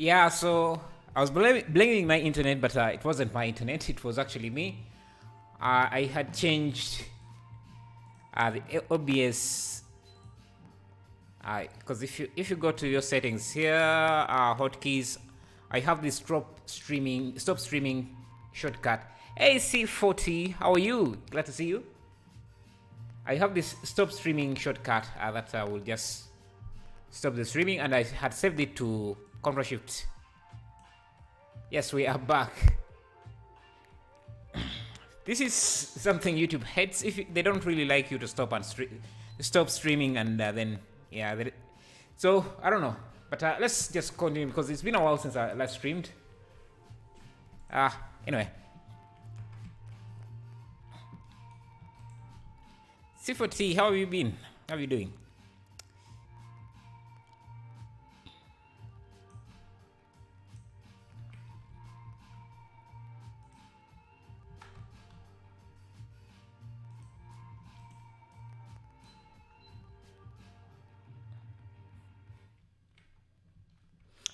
Yeah, so I was blaming my internet, but it wasn't my internet. It was actually me. I had changed the OBS because if you go to your settings here, hotkeys, I have this stop streaming shortcut. Hey C40, how are you? Glad to see you. I have this stop streaming shortcut that will just stop the streaming, and I had saved it to Ctrl Shift. Yes, we are back. This is something YouTube hates. If they don't really like you to stop streaming, and then yeah. So I don't know, but let's just continue because it's been a while since I last streamed. Anyway. C4T, how have you been? How are you doing?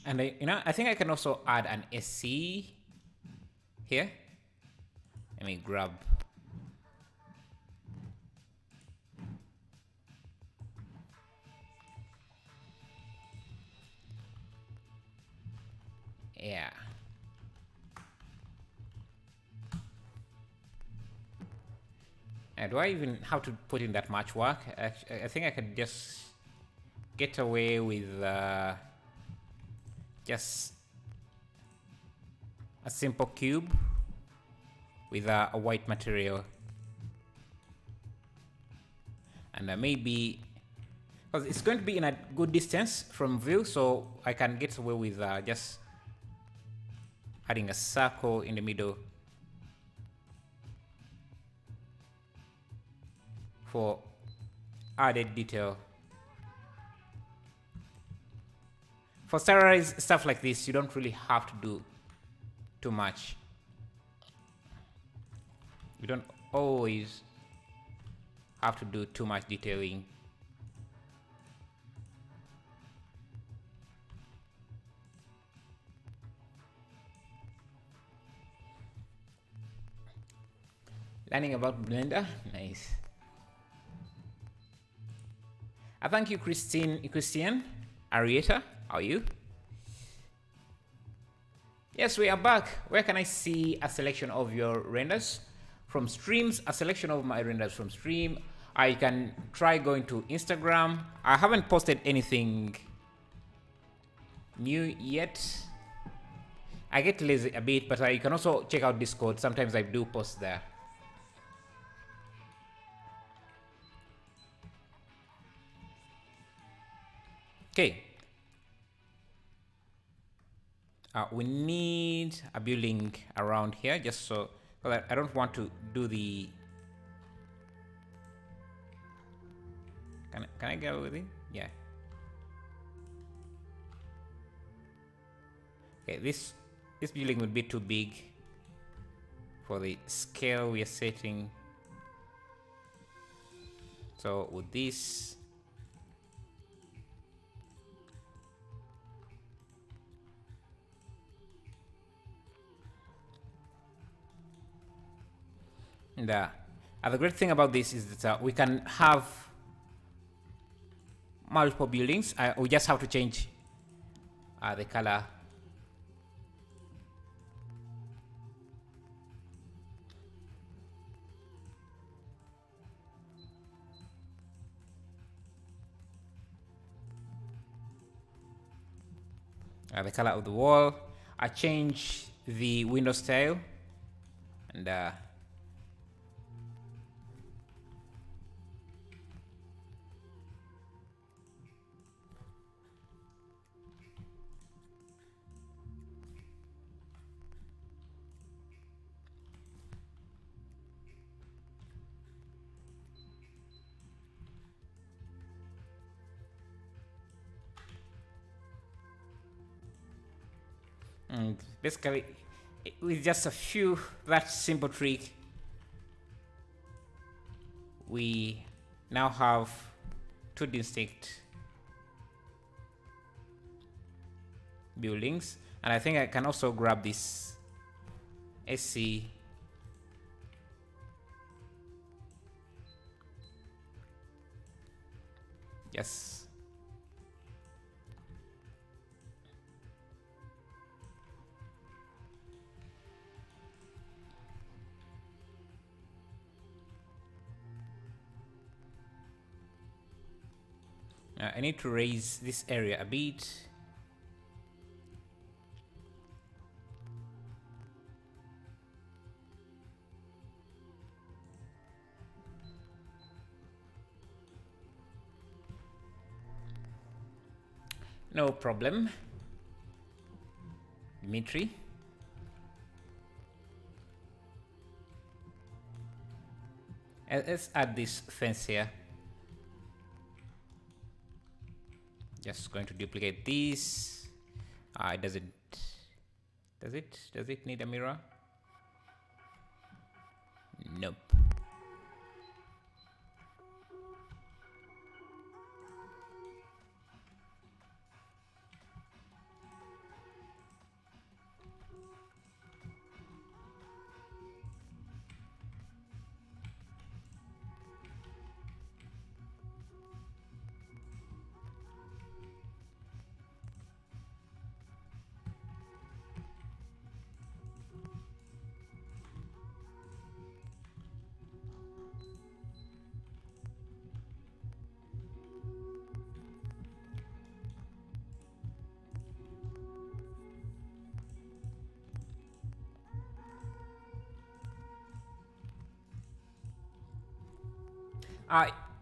And I think I can also add an SC here. Let me grab. Yeah. And do I even have to put in that much work? I think I could just get away with just a simple cube with a white material, and maybe because it's going to be in a good distance from view, so I can get away with just adding a circle in the middle for added detail. For sterilized stuff like this, you don't really have to do too much. You don't always have to do too much detailing. Learning about Blender, nice. Thank you, Christian Arieta. How are you? Yes, we are back. Where can I see a selection of your renders? From streams, a selection of my renders from stream. I can try going to Instagram. I haven't posted anything new yet. I get lazy a bit, but you can also check out Discord. Sometimes I do post there. Okay. We need a building around here just so that I don't want to do the. Can I get with it? Yeah. Okay, this building would be too big for the scale we are setting. So with this. And the great thing about this is that we can have multiple buildings. We just have to change the color. The color of the wall. I change the window style, and and basically with just that simple trick, we now have two distinct buildings. And I think I can also grab this SC. Yes. I need to raise this area a bit. No problem, Dimitri. Let's add this fence here. Just going to duplicate this. Does it need a mirror? Nope.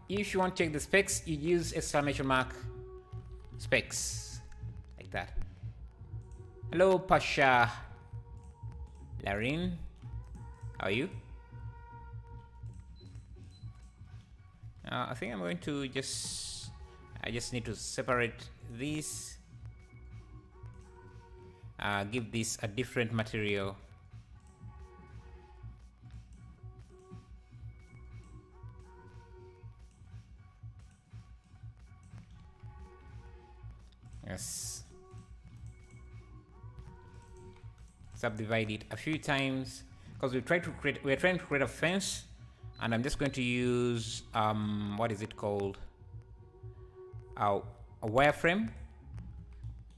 If you want to check the specs, you use exclamation mark specs like that. Hello, Pasha Larin. How are you? I think I'm going to I just need to separate this. Give this a different material. Yes. Subdivide it a few times because we're trying to create a fence, and I'm just going to use what is it called? A wireframe.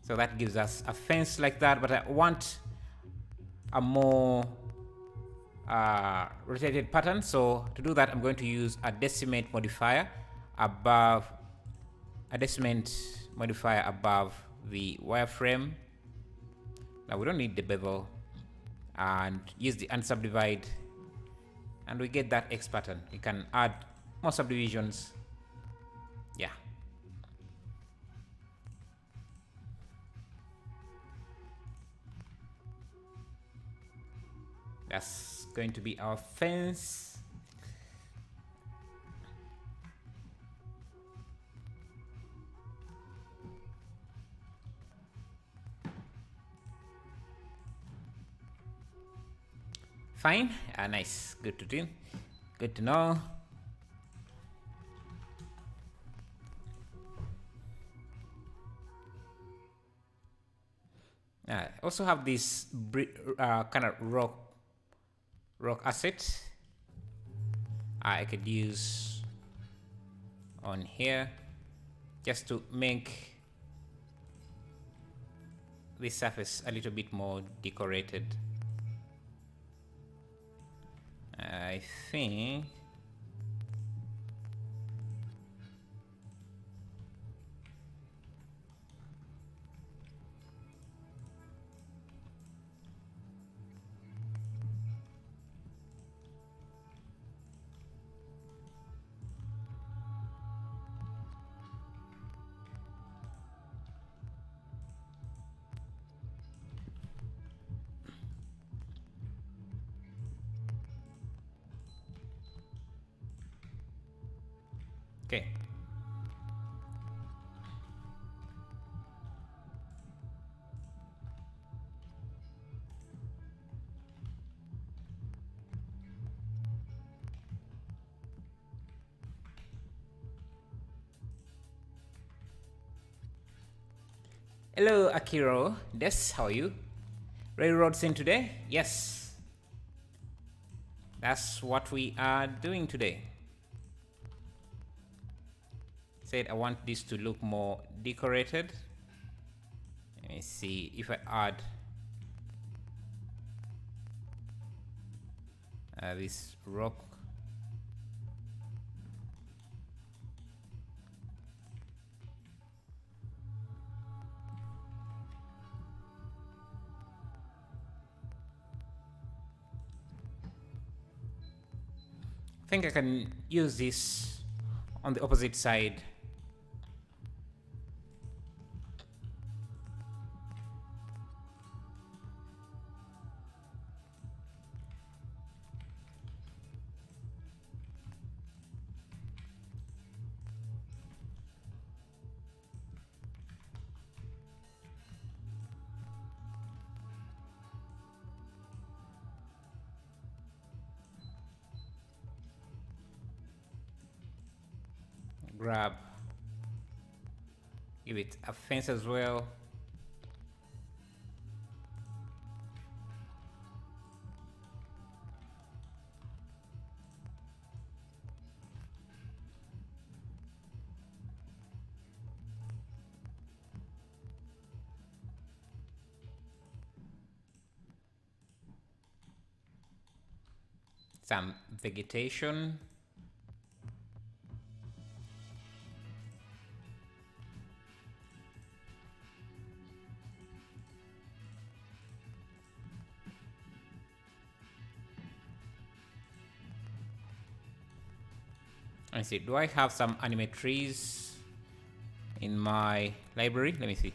So that gives us a fence like that, but I want a more rotated pattern. So to do that, I'm going to use a decimate modifier above the wireframe. Now we don't need the bevel, and use the unsubdivide, and we get that X pattern. You can add more subdivisions. Yeah. That's going to be our fence. Fine. Nice. Good to do. Good to know. I also have this kind of rock asset I could use on here just to make this surface a little bit more decorated. I think okay. Hello, Akiro. Des, how are you? Railroad scene today? Yes. That's what we are doing today. Said I want this to look more decorated. Let me see if I add this rock. I think I can use this on the opposite side. Grab, give it a fence as well. Some vegetation. Let me see, do I have some anime trees in my library? Let me see.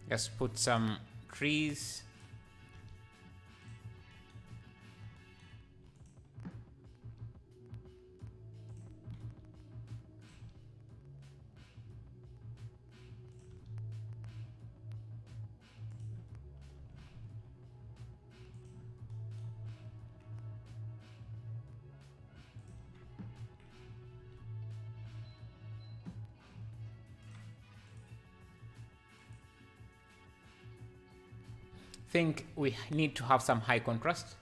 Just put some trees. Think we need to have some high contrast.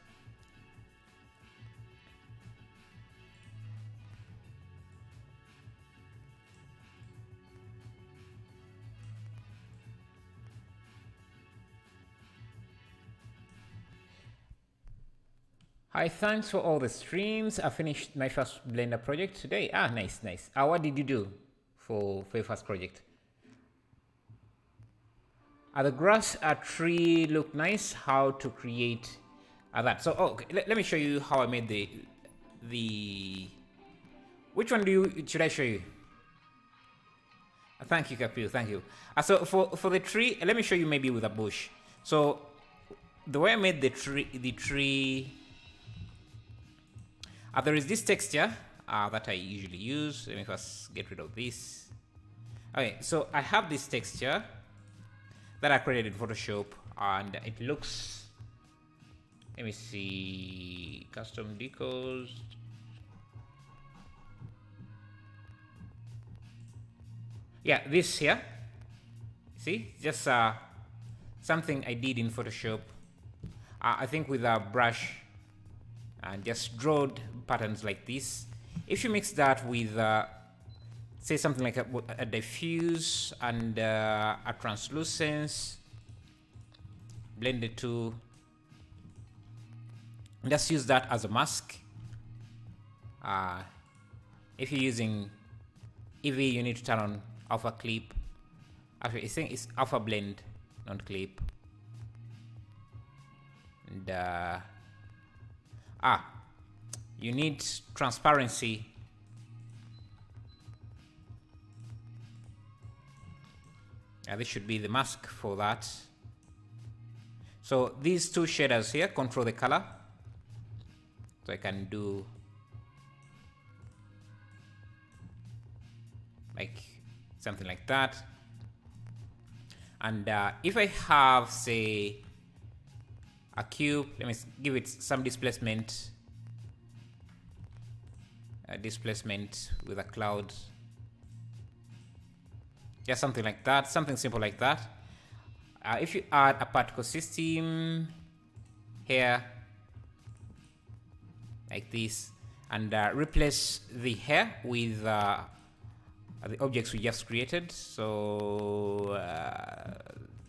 Hi, thanks for all the streams. I finished my first Blender project today. Ah, nice, nice. What did you do for your first project? The grass, tree look nice. How to create that? So, okay, let me show you how I made the. Which one should I show you? Thank you, Kapiu. Thank you. So for the tree, let me show you maybe with a bush. So the way I made the tree, there is this texture that I usually use. Let me first get rid of this. Okay, so I have this texture that I created in Photoshop, and it looks, let me see, custom decos. Yeah, this here, see, just something I did in Photoshop, I think with a brush, and just drawed patterns like this. If you mix that with say something like a diffuse and a translucence, blend the two, just use that as a mask. If you're using Eevee, you need to turn on alpha clip. Actually, I think it's alpha blend, not clip. And You need transparency. This should be the mask for that. So these two shaders here control the color. So I can do like something like that. And if I have, say, a cube, let me give it some displacement. Displacement with a cloud. Just something like that, something simple like that. If you add a particle system here, like this, and replace the hair with the objects we just created. So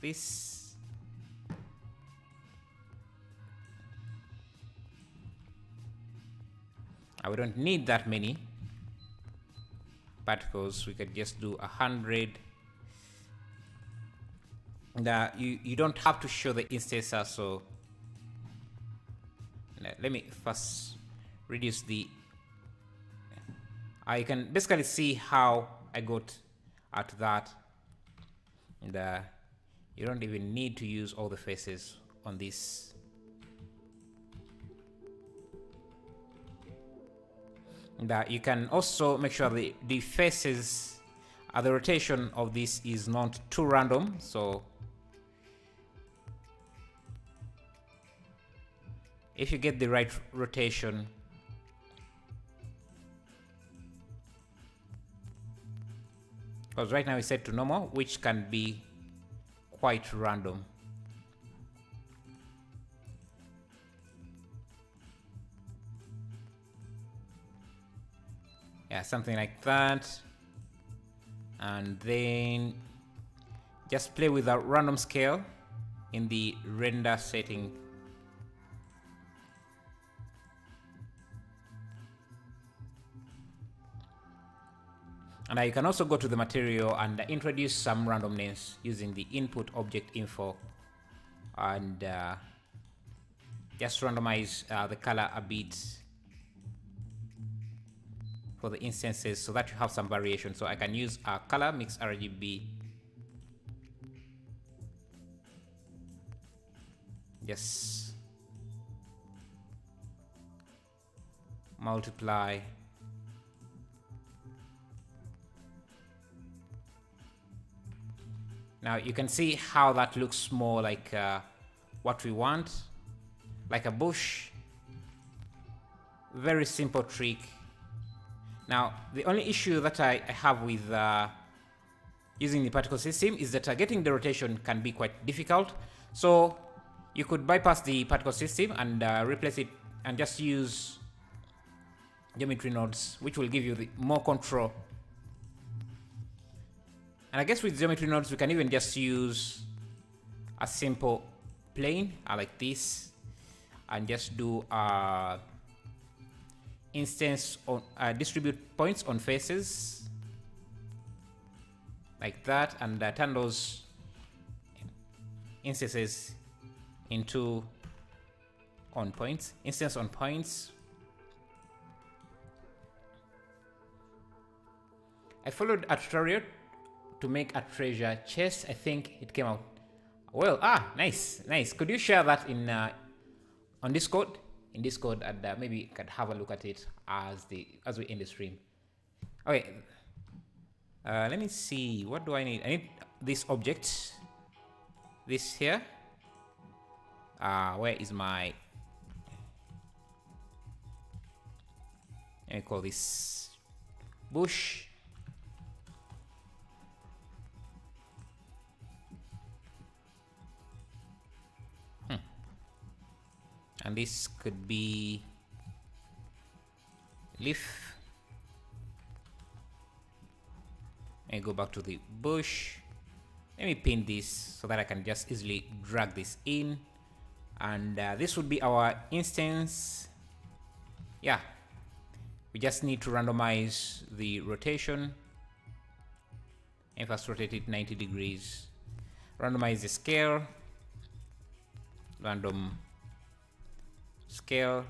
this, we don't need that many particles. We could just do 100. You don't have to show the instances, so let me first reduce the. You can basically see how I got at that, and you don't even need to use all the faces on this. And you can also make sure the faces, the rotation of this is not too random. So if you get the right rotation, because right now it's set to normal, which can be quite random. Yeah, something like that. And then just play with a random scale in the render setting. And you can also go to the material and introduce some randomness using the input object info, and just randomize the color a bit for the instances so that you have some variation. So I can use a color mix RGB. Just multiply. Now you can see how that looks more like what we want, like a bush. Very simple trick. Now the only issue that I have with using the particle system is that getting the rotation can be quite difficult. So you could bypass the particle system and replace it and just use geometry nodes, which will give you the more control. And I guess with geometry nodes, we can even just use a simple plane like this, and just do instance on distribute points on faces like that, and turn those instances into on points. Instance on points. I followed a tutorial to make a treasure chest. I think it came out well. Nice. Could you share that in on Discord? In Discord, and maybe you could have a look at it as we end the stream. Okay. Let me see. What do I need? I need this object. This here. Where is my? Let me call this bush. And this could be leaf. And go back to the bush. Let me pin this so that I can just easily drag this in. And this would be our instance. Yeah. We just need to randomize the rotation. And first rotate it 90 degrees. Randomize the scale. Random scale,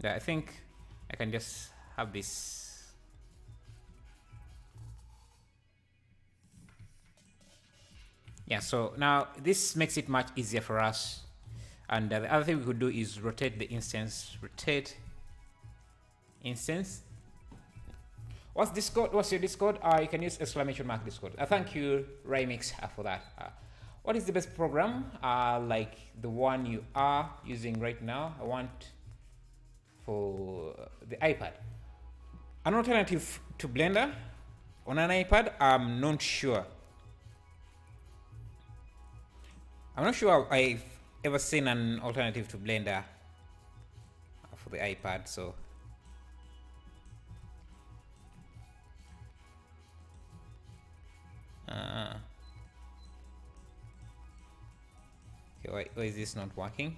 Yeah, I think I can just have this. Yeah, so now this makes it much easier for us. And the other thing we could do is rotate the instance. Rotate instance. What's Discord? What's your Discord? You can use exclamation mark Discord. Thank you, Remix, for that. What is the best program? Like the one you are using right now. I want for the iPad. An alternative to Blender on an iPad? I'm not sure. I'm not sure I've ever seen an alternative to Blender for the iPad, so. Okay, why is this not working?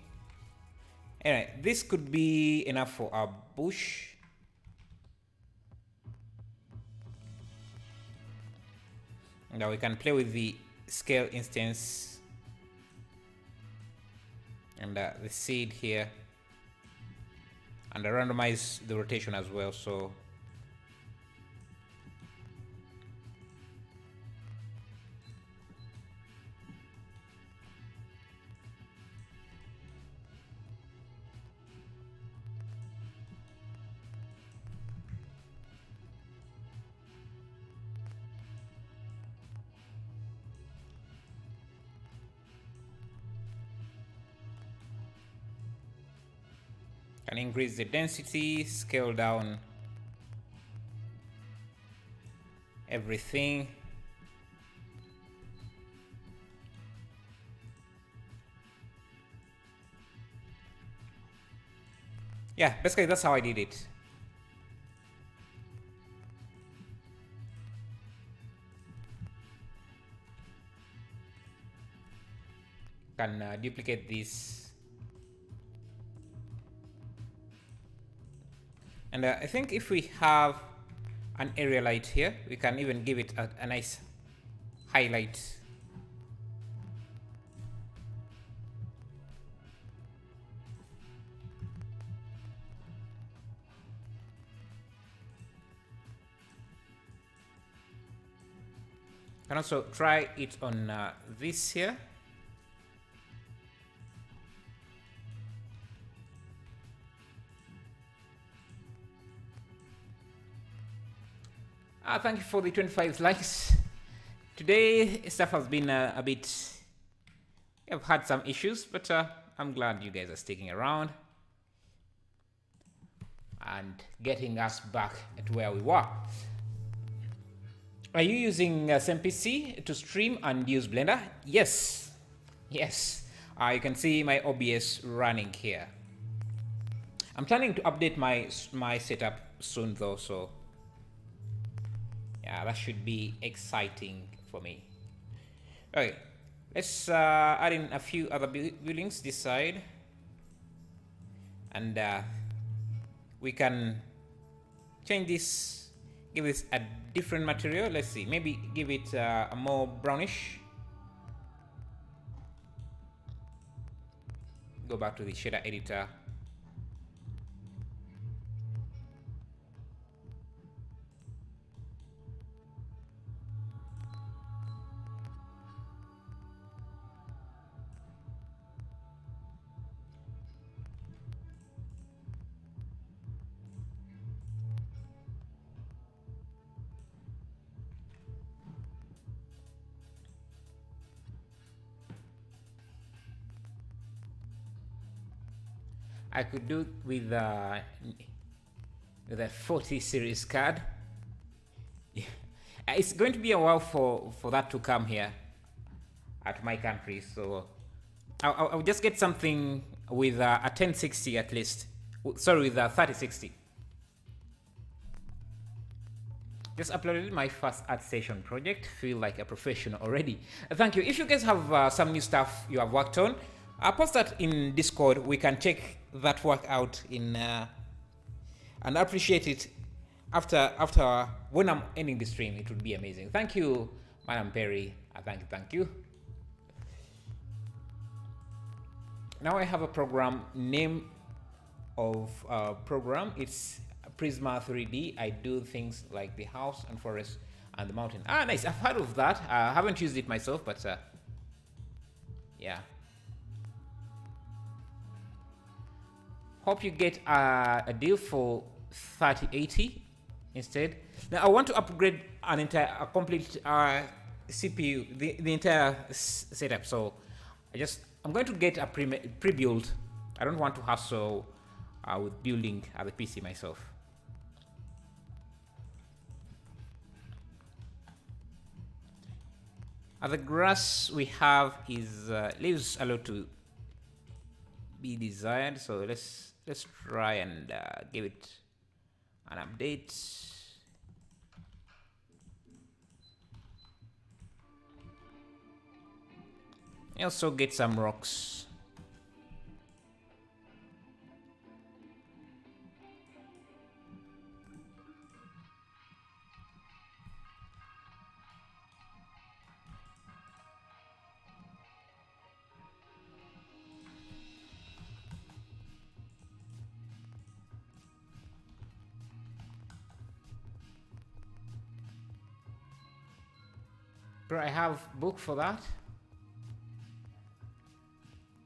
Anyway, this could be enough for our bush. Now we can play with the scale instance and the seed here, and randomize the rotation as well. So can increase the density, scale down everything. Yeah, basically that's how I did it. Can duplicate this. And I think if we have an area light here, we can even give it a nice highlight. Can also try it on this here. Thank you for the 25 likes. Today stuff has been a bit. I've had some issues, but I'm glad you guys are sticking around and getting us back at where we were. Are you using same PC to stream and use Blender? Yes, yes. You can see my OBS running here. I'm planning to update my setup soon though, so yeah, that should be exciting for me. Okay, let's add in a few other buildings this side, and we can change this, give this a different material. Let's see, maybe give it a more brownish. Go back to the shader editor. I could do with a 40 series card. Yeah. It's going to be a while for that to come here at my country, so I'll just get something with a 1060 at least. Sorry, with a 3060. Just uploaded my first art session project. Feel like a professional already. Thank you. If you guys have some new stuff you have worked on, post that in Discord. We can check that work out in and appreciate it after when I'm ending the stream. It would be amazing. Thank you, Madam Perry. Thank you. Now I have a program named of program. It's Prisma 3D. I do things like the house and forest and the mountain. Ah, nice. I've heard of that. I haven't used it myself, but yeah. Hope you get a deal for 3080 instead. Now I want to upgrade a complete CPU, the entire setup. So I'm going to get a pre-build. I don't want to hassle with building the PC myself. The grass we have is leaves a lot to be desired. So let's try and give it an update. I also get some rocks. Bro, I have book for that.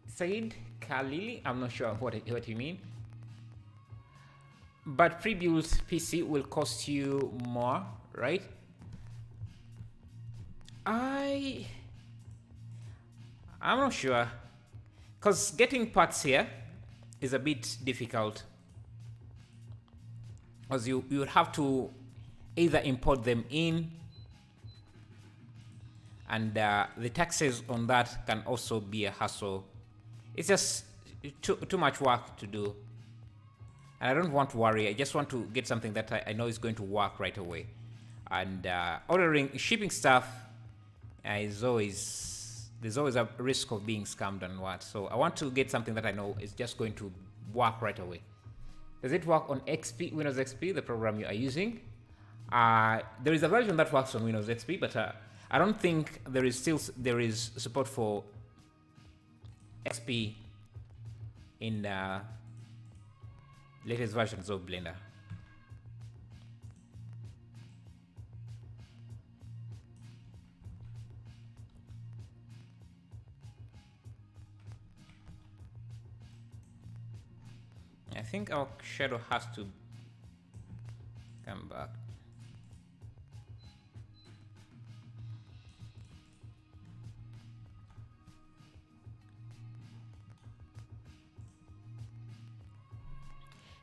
Said Khalili, I'm not sure what you mean. But pre-built PC will cost you more, right? I'm not sure, because getting parts here is a bit difficult, because you would have to either import them in, and the taxes on that can also be a hassle. It's just too much work to do, and I don't want to worry. I just want to get something that I know is going to work right away. And shipping stuff is there's always a risk of being scammed and what. So I want to get something that I know is just going to work right away. Does it work on XP, Windows XP, the program you are using? There is a version that works on Windows XP, but I don't think there is support for XP in latest versions of Blender. I think our shadow has to come back.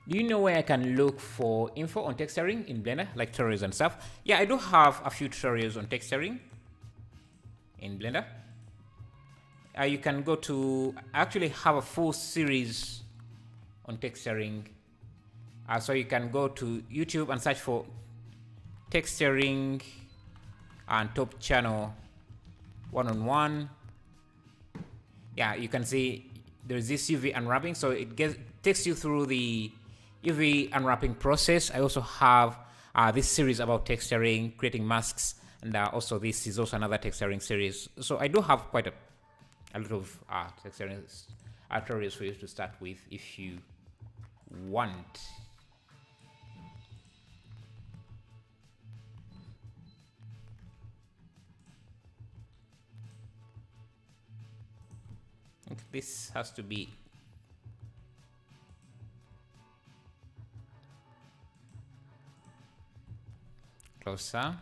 Do you know where I can look for info on texturing in Blender, like tutorials and stuff? Yeah, I do have a few tutorials on texturing in Blender. You can go to, I actually have a full series on texturing. So you can go to YouTube and search for texturing and top channel 1-on-1. Yeah, you can see there's this UV unwrapping, so it takes you through the UV unwrapping process. I also have this series about texturing, creating masks, and also this is also another texturing series. So I do have quite a lot of texturing tutorials for you to start with if you want. This has to be closer.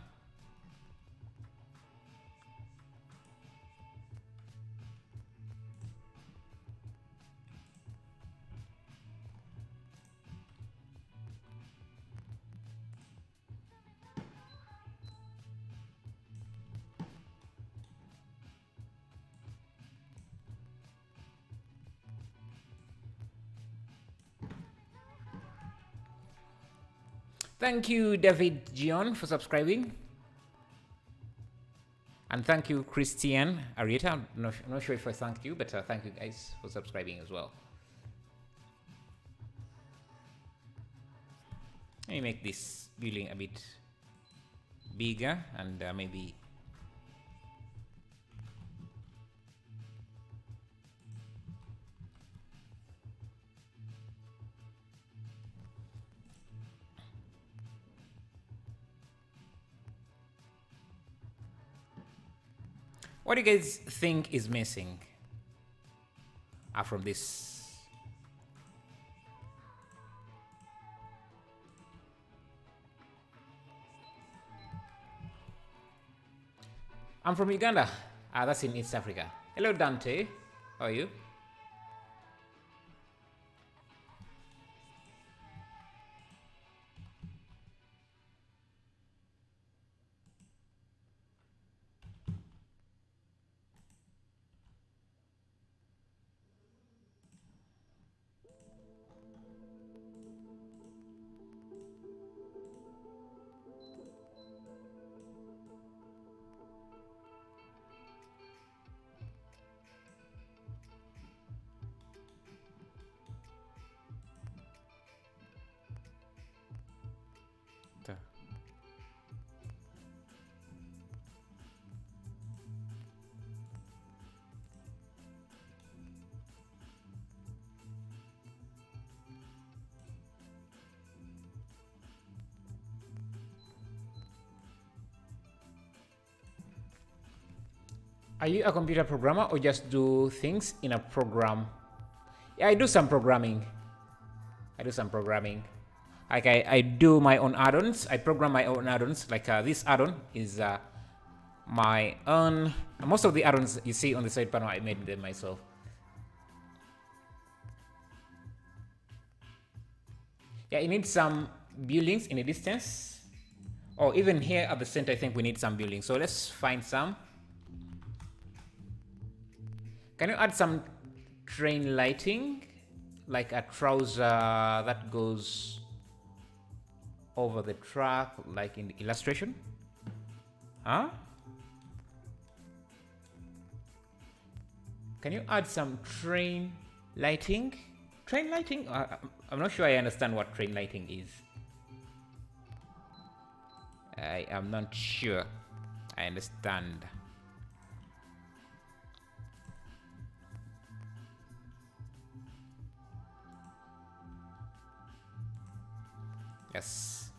Thank you, David Gion, for subscribing. And thank you, Christian Arieta. I'm not sure if I thanked you, but thank you guys for subscribing as well. Let me make this building a bit bigger and maybe What do you guys think is missing from this? I'm from Uganda. That's in East Africa. Hello, Dante. How are you? Are you a computer programmer or just do things in a program? Yeah, I do some programming. Like I do my own add-ons. I program my own add-ons. Like this add-on is my own. Most of the add-ons you see on the side panel, I made them myself. Yeah, you need some buildings in the distance. Or even here at the center, I think we need some buildings. So let's find some. Can you add some train lighting? Like a trouser that goes over the track, like in the illustration? Huh? Can you add some train lighting? Train lighting? I'm not sure I understand what train lighting is. I am not sure I understand. Yes,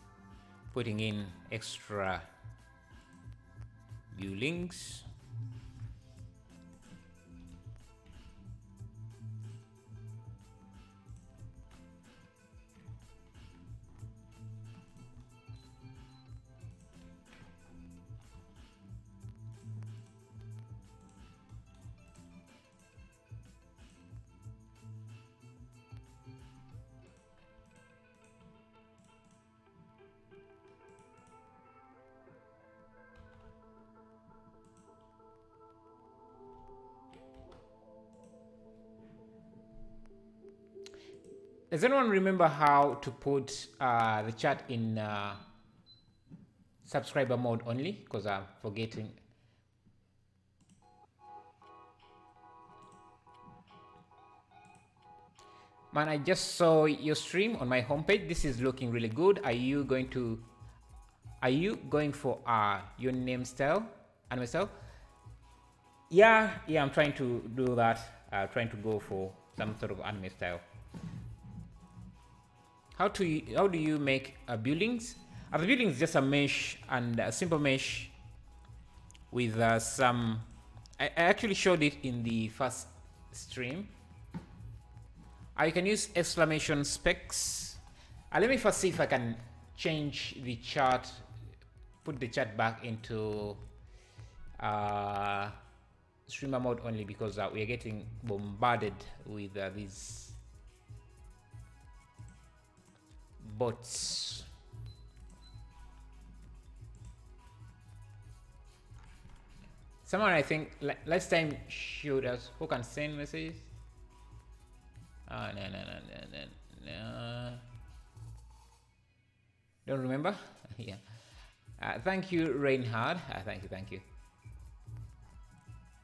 putting in extra buildings. Does anyone remember how to put the chat in subscriber mode only? Because I'm forgetting. Man, I just saw your stream on my homepage. This is looking really good. Are you going for your name style, anime style? Yeah, I'm trying to do that. Trying to go for some sort of anime style. How do you make buildings? The building is just a mesh, and a simple mesh with some. I actually showed it in the first stream. You can use exclamation specs. Let me first see if I can change the chart, put the chart back into streamer mode only, because we are getting bombarded with these bots. Someone, I think last time showed us who can send messages. No. Don't remember? Yeah. Thank you, Reinhard. Thank you.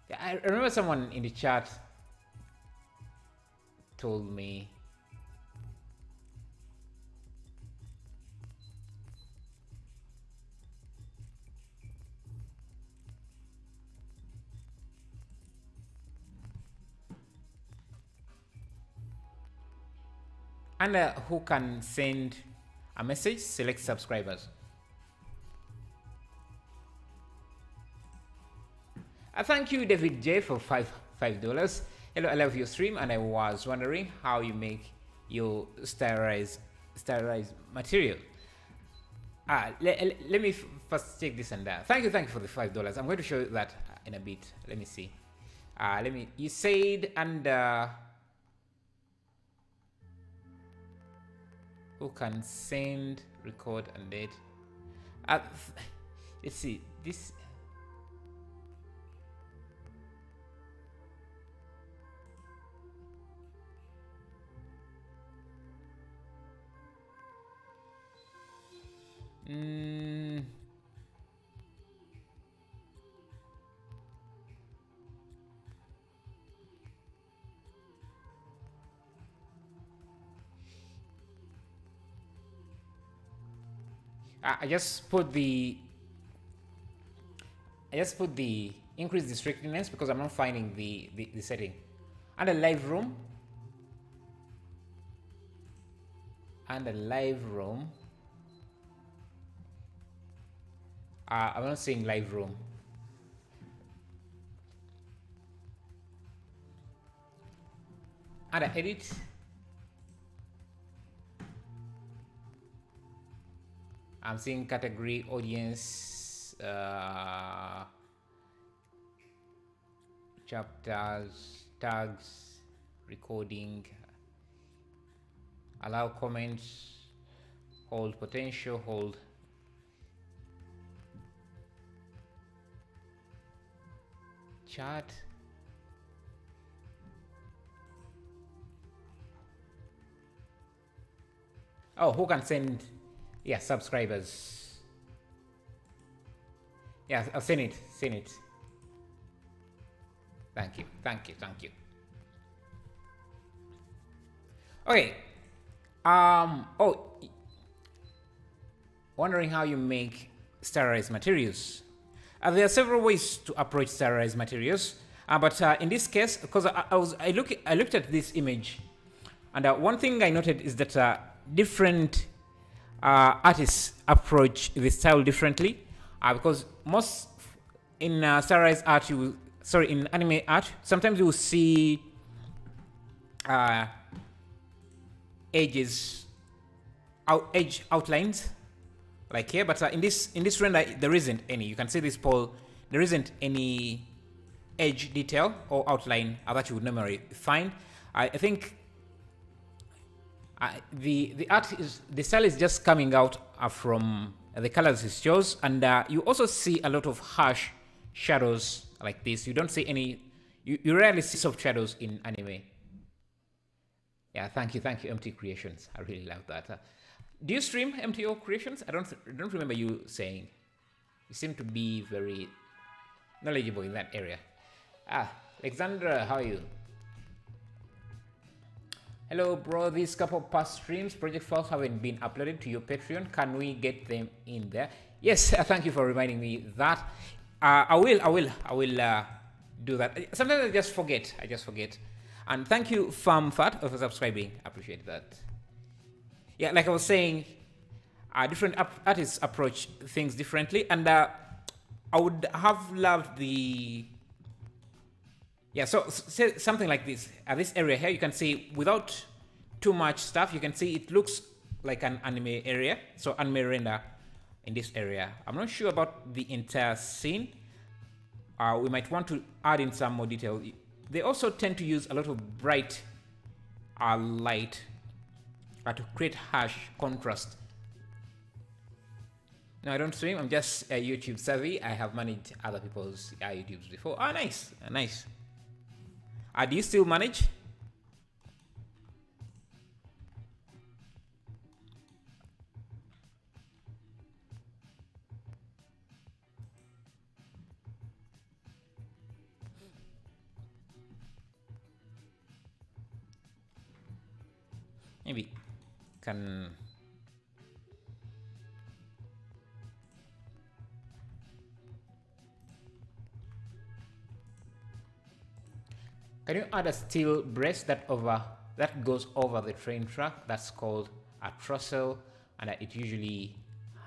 Yeah, I remember someone in the chat told me. And who can send a message? Select subscribers. Thank you, David J, for $5. Hello, I love your stream, and I was wondering how you make your sterilized material. Let me first check this and that. Thank you for the $5. I'm going to show you that in a bit. Let me see. You said under who can send, record, and date. Let's see this. I just put the increase the strictness because I'm not finding the setting. Under live room. I'm not seeing live room. Under edit. I'm seeing category, audience, chapters, tags, recording, allow comments, hold potential, hold chat. Oh, who can send? Yeah, subscribers. Yeah, I've seen it. Thank you. Okay. Wondering how you make sterilized materials. There are several ways to approach sterilized materials, but in this case, because I looked at this image, and one thing I noted is that different artists approach the style differently, because most in sterilized art, in anime art, sometimes you will see edge outlines like here, but in this render there isn't any. You can see this pole, there isn't any edge detail or outline that you would normally find. I think the style is just coming out from the colors it shows, and you also see a lot of harsh shadows like this. You don't see any. You rarely see soft shadows in anime. Yeah, thank you, MT Creations. I really love that. Do you stream MTO Creations? I don't remember you saying. You seem to be very knowledgeable in that area. Alexandra, how are you? Hello, bro. These couple past streams, project files haven't been uploaded to your Patreon. Can we get them in there? Yes, thank you for reminding me that. I will do that. Sometimes I just forget. And thank you, FarmFat, for subscribing. I appreciate that. Yeah, like I was saying, different artists approach things differently, and I would have loved the. Yeah, so say something like this. This area here, you can see without too much stuff, you can see it looks like an anime area. So anime render in this area. I'm not sure about the entire scene. We might want to add in some more detail. They also tend to use a lot of bright light to create harsh contrast. No, I don't stream. I'm just YouTube savvy. I have managed other people's YouTubes before. Oh, nice. Do you still manage? Maybe can. Can you add a steel brace that goes over the train track? That's called a trestle, and it usually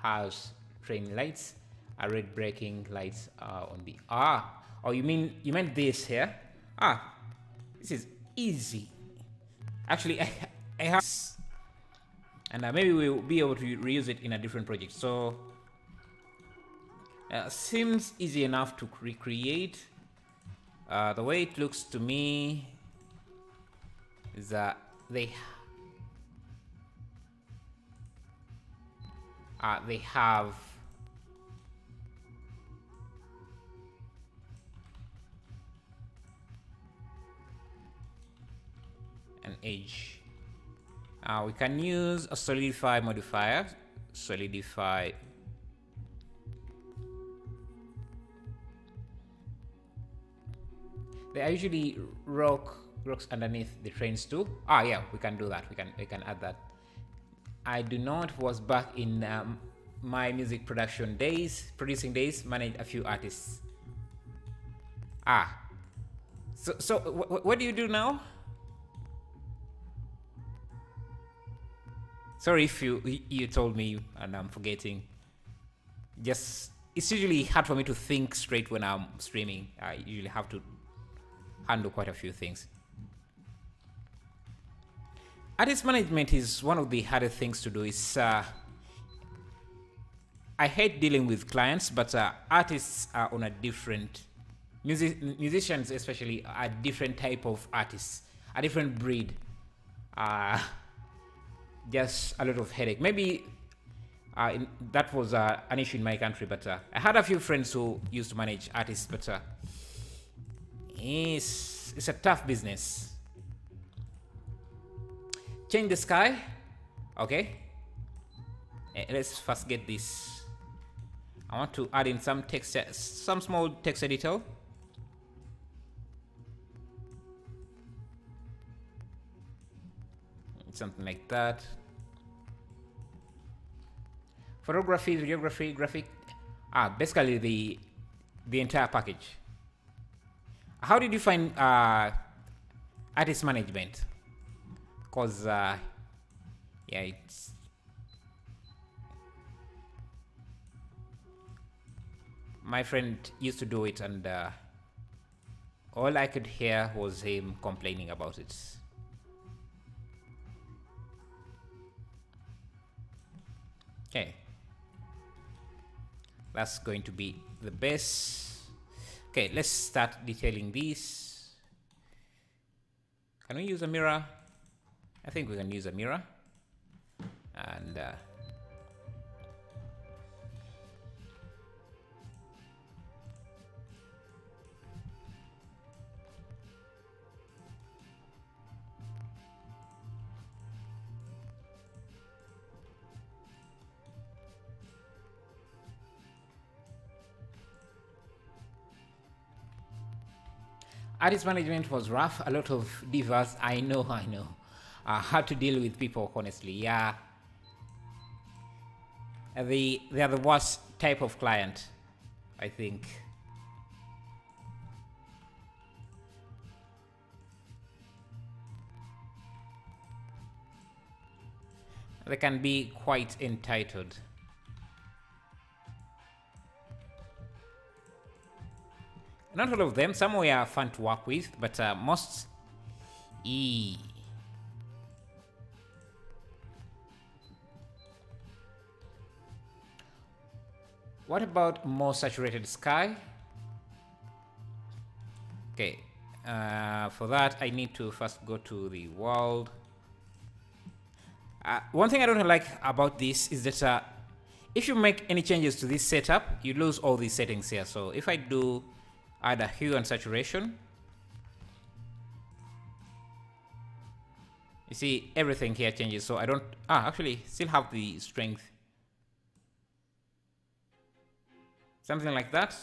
has train lights. red braking lights are on the oh, you meant this here? This is easy. Actually, I have, and maybe we'll be able to reuse it in a different project. So seems easy enough to recreate. The way it looks to me is that they have an edge. We can use a solidify modifier. Solidify. There are usually rocks underneath the trains too. Yeah, we can do that. We can add that. I do not was back in my music producing days, managed a few artists. So what do you do now? Sorry if you told me and I'm forgetting. Just, it's usually hard for me to think straight when I'm streaming. I usually have to handle quite a few things. Artist management is one of the hardest things to do. It's I hate dealing with clients, but artists are on a different, musicians especially are a different type of artists, a different breed. Just a lot of headache. Maybe that was an issue in my country, but I had a few friends who used to manage artists, but it's a tough business. Change the sky. Okay. Let's first get this. I want to add in some text, some small text editor. Something like that. Photography, videography, graphic. Basically the entire package. How did you find artist management? Because yeah, it's my friend used to do it, and all I could hear was him complaining about it. Okay, that's going to be the best. Okay, let's start detailing these. Can we use a mirror? I think we can use a mirror. And artist management was rough. A lot of divas. I know. How to deal with people, honestly. Yeah. They are the worst type of client, I think. They can be quite entitled. Not all of them. Some were fun to work with, but most. What about more saturated sky? Okay, for that I need to first go to the world. One thing I don't like about this is that if you make any changes to this setup, you lose all these settings here. So if I do add a hue and saturation, you see everything here changes. So I don't actually still have the strength. Something like that.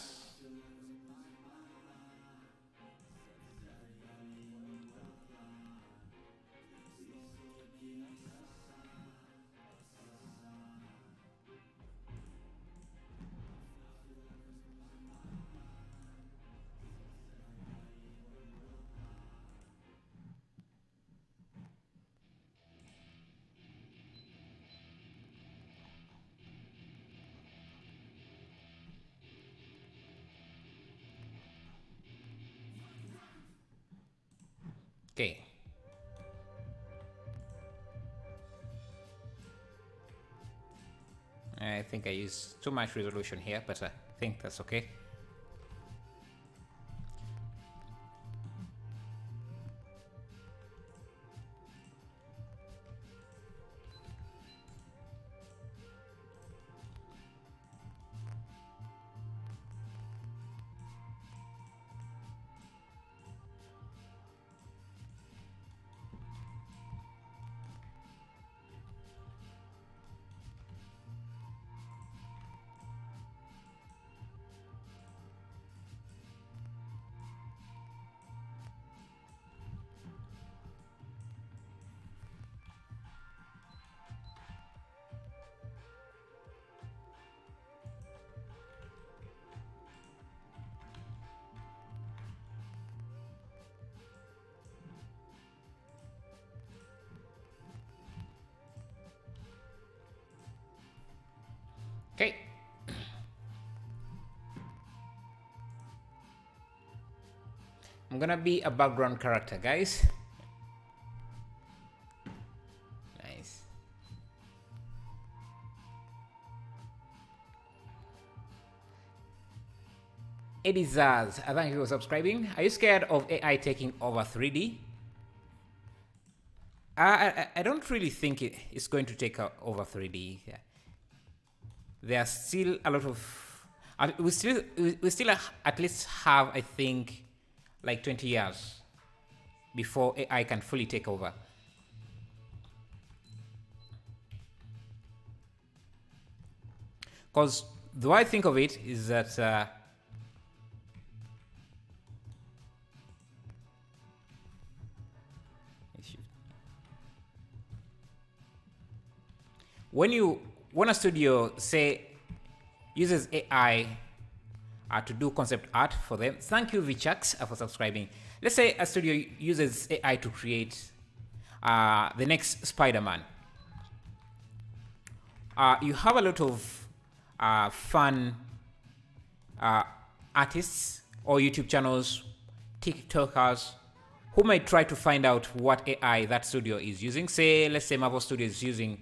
I think I used too much resolution here, but I think that's okay. Okay. I'm gonna be a background character, guys. Nice. Eddie Zaz, thank you for subscribing. Are you scared of AI taking over 3D? I don't really think it's going to take over 3D. Yeah. There are still a lot of we still at least have, I think, like 20 years before AI can fully take over. Because the way I think of it is that when a studio, say, uses AI to do concept art for them. Thank you, Vichax, for subscribing. Let's say a studio uses AI to create the next Spider-Man. You have a lot of fun artists or YouTube channels, TikTokers, who might try to find out what AI that studio is using. Say, let's say Marvel Studios is using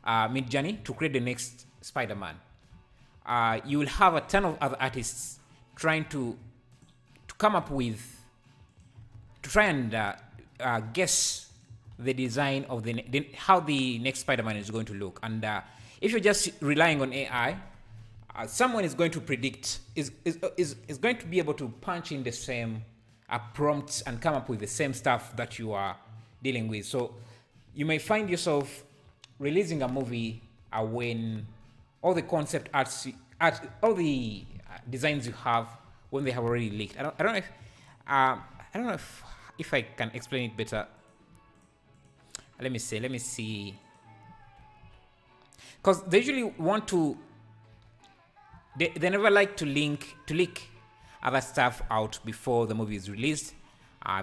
Midjourney to create the next Spider-Man. You will have a ton of other artists trying to come up with, to try and guess the design of how the next Spider-Man is going to look. And if you're just relying on AI, someone is going to predict, is going to be able to punch in the same prompts and come up with the same stuff that you are dealing with. So you may find yourself releasing a movie when all the concept arts, all the designs you have, when they have already leaked. I don't know if I can explain it better. Let me see. Because they usually want to, they never like to leak other stuff out before the movie is released,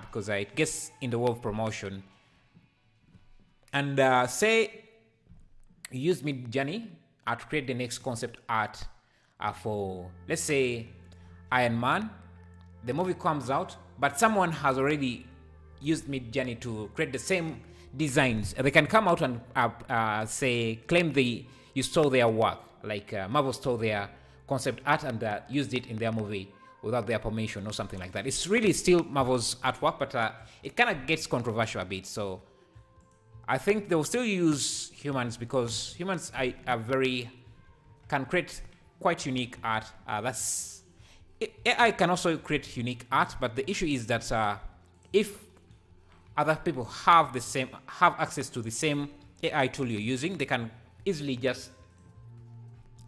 because it gets in the way of promotion. And say you use Midjourney to create the next concept art for, let's say, Iron Man. The movie comes out, but someone has already used Midjourney to create the same designs. They can come out and say, claim you stole their work, like Marvel stole their concept art and used it in their movie without their permission or something like that. It's really still Marvel's artwork, but it kind of gets controversial a bit. So I think they'll still use humans, because humans can create quite unique art. AI can also create unique art, but the issue is that if other people have access to the same AI tool you're using, they can easily just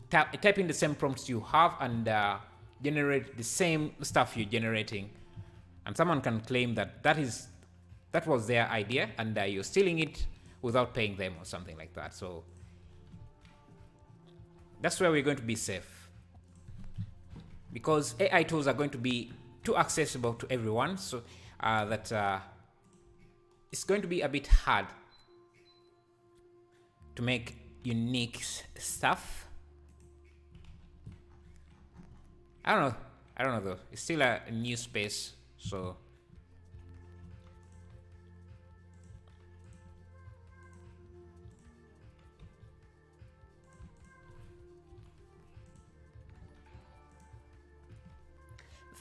type in the same prompts you have and generate the same stuff you're generating, and someone can claim that was their idea and you're stealing it without paying them or something like that. So that's where we're going to be safe, because AI tools are going to be too accessible to everyone, so that it's going to be a bit hard to make unique stuff. I don't know though. It's still a new space, so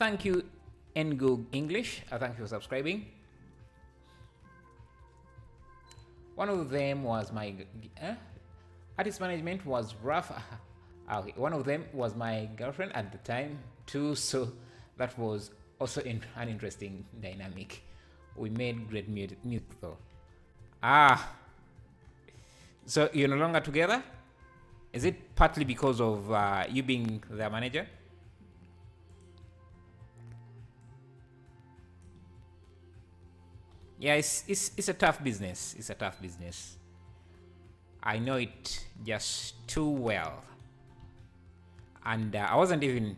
Thank you, Ngug English. Thank you for subscribing. One of them was my artist management was rough. Okay, one of them was my girlfriend at the time too, so that was also an interesting dynamic. We made great music though. So you're no longer together? Is it partly because of you being their manager? Yeah, it's a tough business. It's a tough business. I know it just too well. And I wasn't even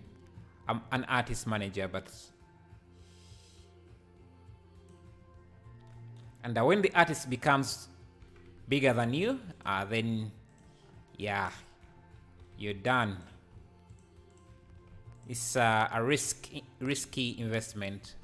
an artist manager, but when the artist becomes bigger than you, then yeah, you're done. It's a risky investment.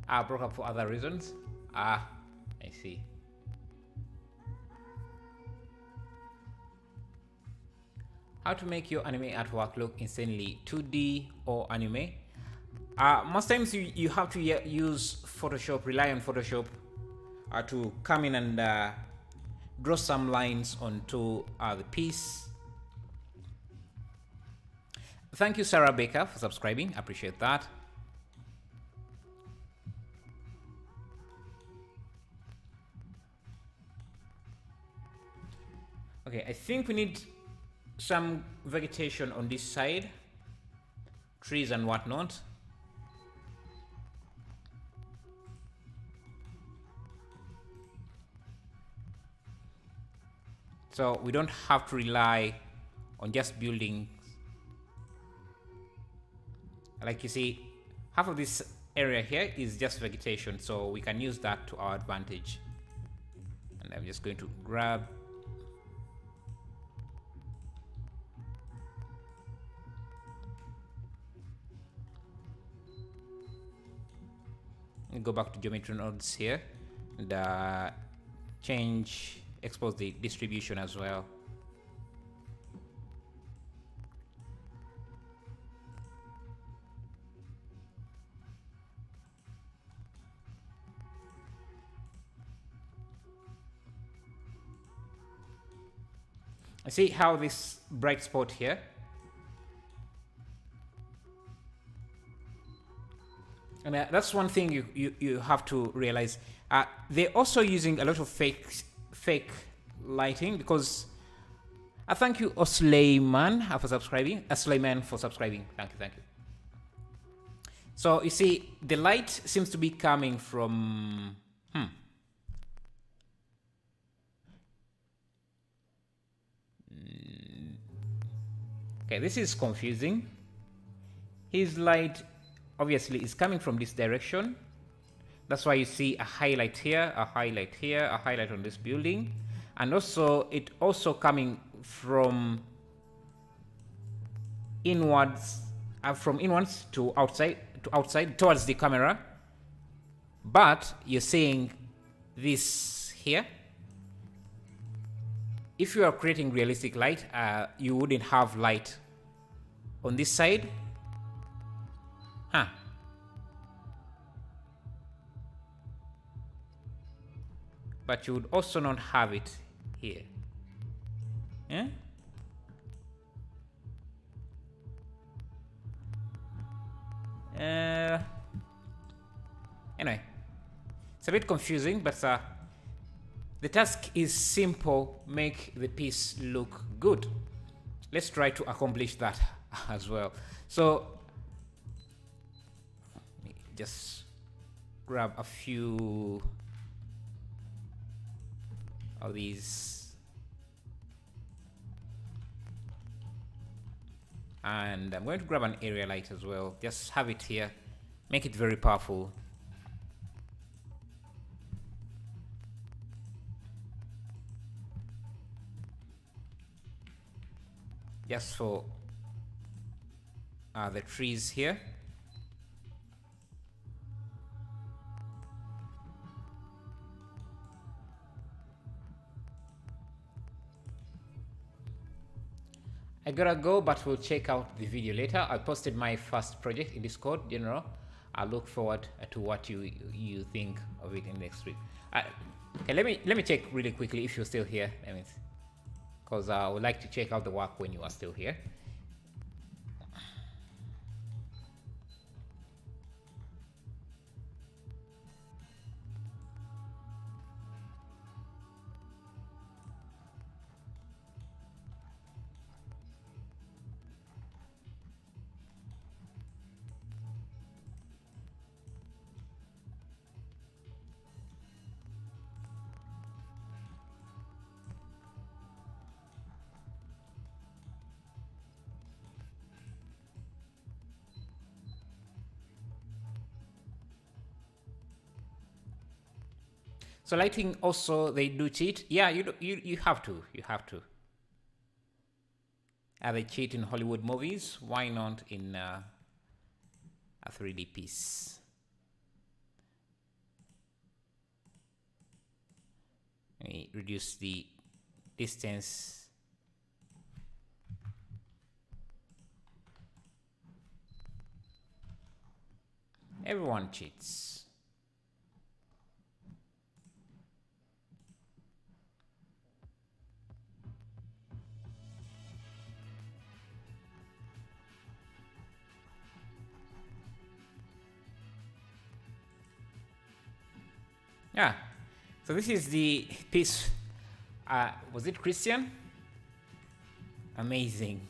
I broke up for other reasons. I see. How to make your anime artwork look insanely 2D or anime? Most times you have to use Photoshop, rely on Photoshop to come in and draw some lines onto the piece. Thank you, Sarah Baker, for subscribing. Appreciate that. Okay, I think we need some vegetation on this side, trees and whatnot. So we don't have to rely on just buildings. Like you see, half of this area here is just vegetation, so we can use that to our advantage. And I'm just going to grab and go back to geometry nodes here and expose the distribution as well. I see how this bright spot here, and that's one thing you have to realize. They're also using a lot of fake lighting because thank you, Osleiman, for subscribing. Osleiman for subscribing. Thank you. So you see, the light seems to be coming from Okay, this is confusing. His light obviously is coming from this direction. That's why you see a highlight here, a highlight here, a highlight on this building. And also, it also coming from inwards to outside towards the camera. But you're seeing this here. If you are creating realistic light, you wouldn't have light on this side. But you would also not have it here. Yeah? Anyway, it's a bit confusing, but the task is simple. Make the piece look good. let's try to accomplish that as well. So just grab a few of these, and I'm going to grab an area light as well. Just have it here, make it very powerful. Just for the trees here. I gotta go, but we'll check out the video later. I posted my first project in Discord general. I look forward to what you think of it in next week. Okay, let me check really quickly if you're still here. That means, because I would like to check out the work when you are still here. So lighting also, they do cheat. Yeah, you have to. They cheat in Hollywood movies. Why not in a 3D piece? Let me reduce the distance. Everyone cheats. Yeah, so this is the piece. Was it Christian? Amazing.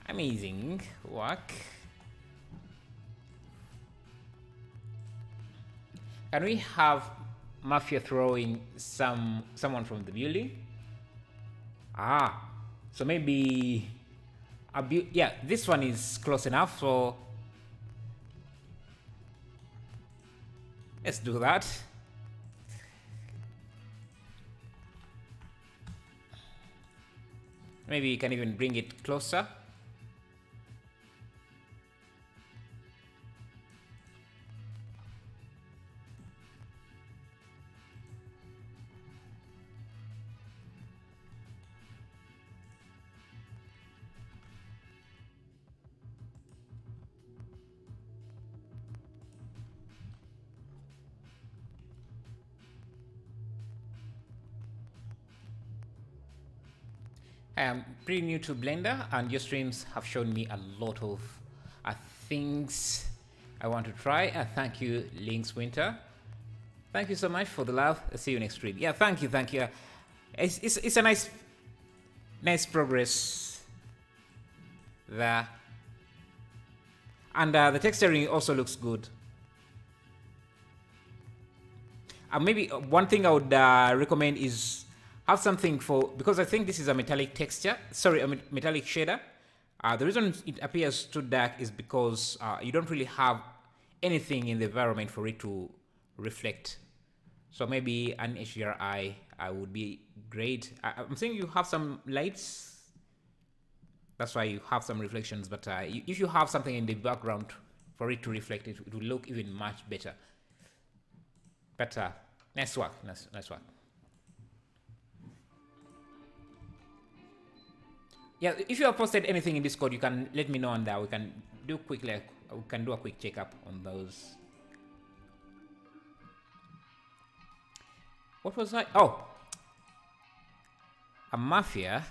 Amazing work. Can we have Mafia throwing someone from the building? So maybe yeah, this one is close enough, so let's do that. Maybe you can even bring it closer. I'm pretty new to Blender, and your streams have shown me a lot of things I want to try. Thank you, Lynx Winter. Thank you so much for the love. I'll see you next stream. Yeah, thank you. It's a nice progress there, and the texturing also looks good. Maybe one thing I would recommend is have something because I think this is a metallic texture. Sorry, a metallic shader. The reason it appears too dark is because you don't really have anything in the environment for it to reflect. So maybe an HDRI would be great. I'm saying you have some lights. That's why you have some reflections. But if you have something in the background for it to reflect, it will look even much better. But nice work. Nice work. Yeah, if you have posted anything in Discord, you can let me know, and we can do a quick checkup on those. What was I? Oh, a Mafia.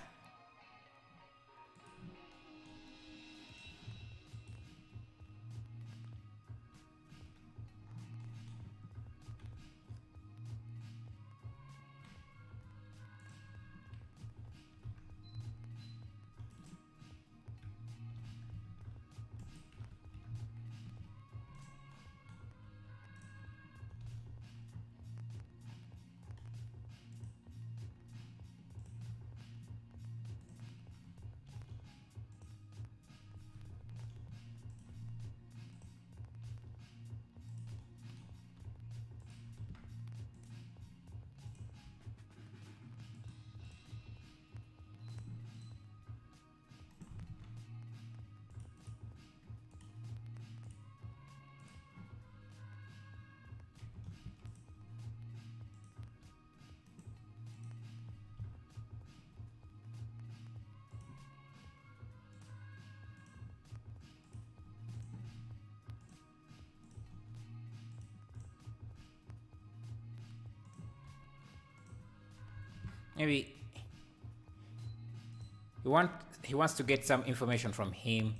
Maybe he wants to get some information from him.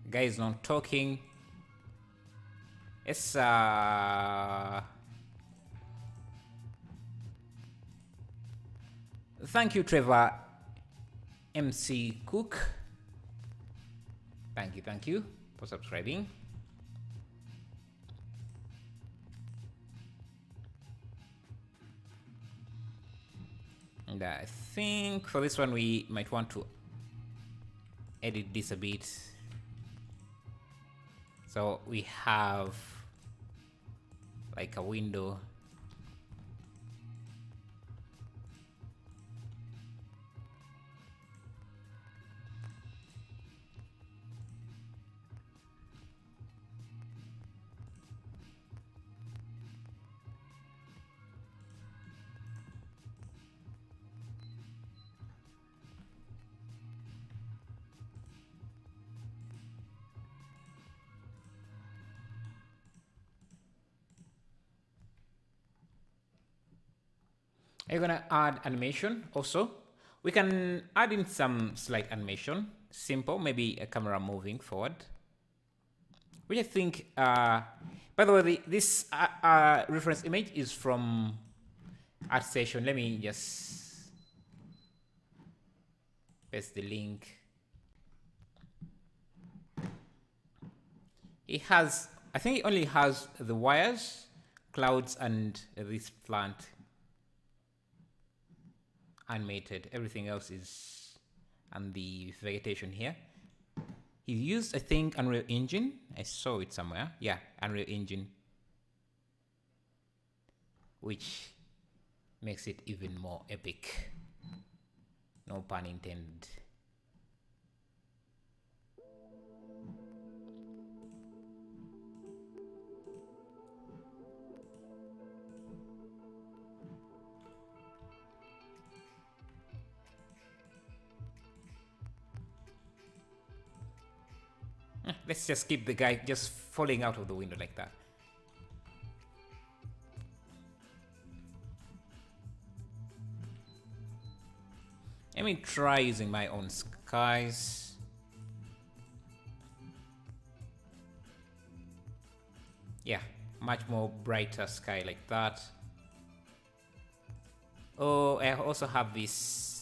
Guy is not talking. It's thank you, Trevor MC Cook. Thank you for subscribing. And I think for this one we might want to edit this a bit. So we have like a window. Are you gonna add animation also? We can add in some slight animation, simple, maybe a camera moving forward. Which I think, by the way, this reference image is from ArtStation. Let me just paste the link. It has, I think it only has the wires, clouds, and this plant animated. Everything else is, and the vegetation here. He used, I think, Unreal Engine. I saw it somewhere. Yeah, Unreal Engine, which makes it even more epic. No pun intended. Let's just keep the guy just falling out of the window like that. Let me try using my own skies. Yeah, much more brighter sky like that. Oh, I also have this.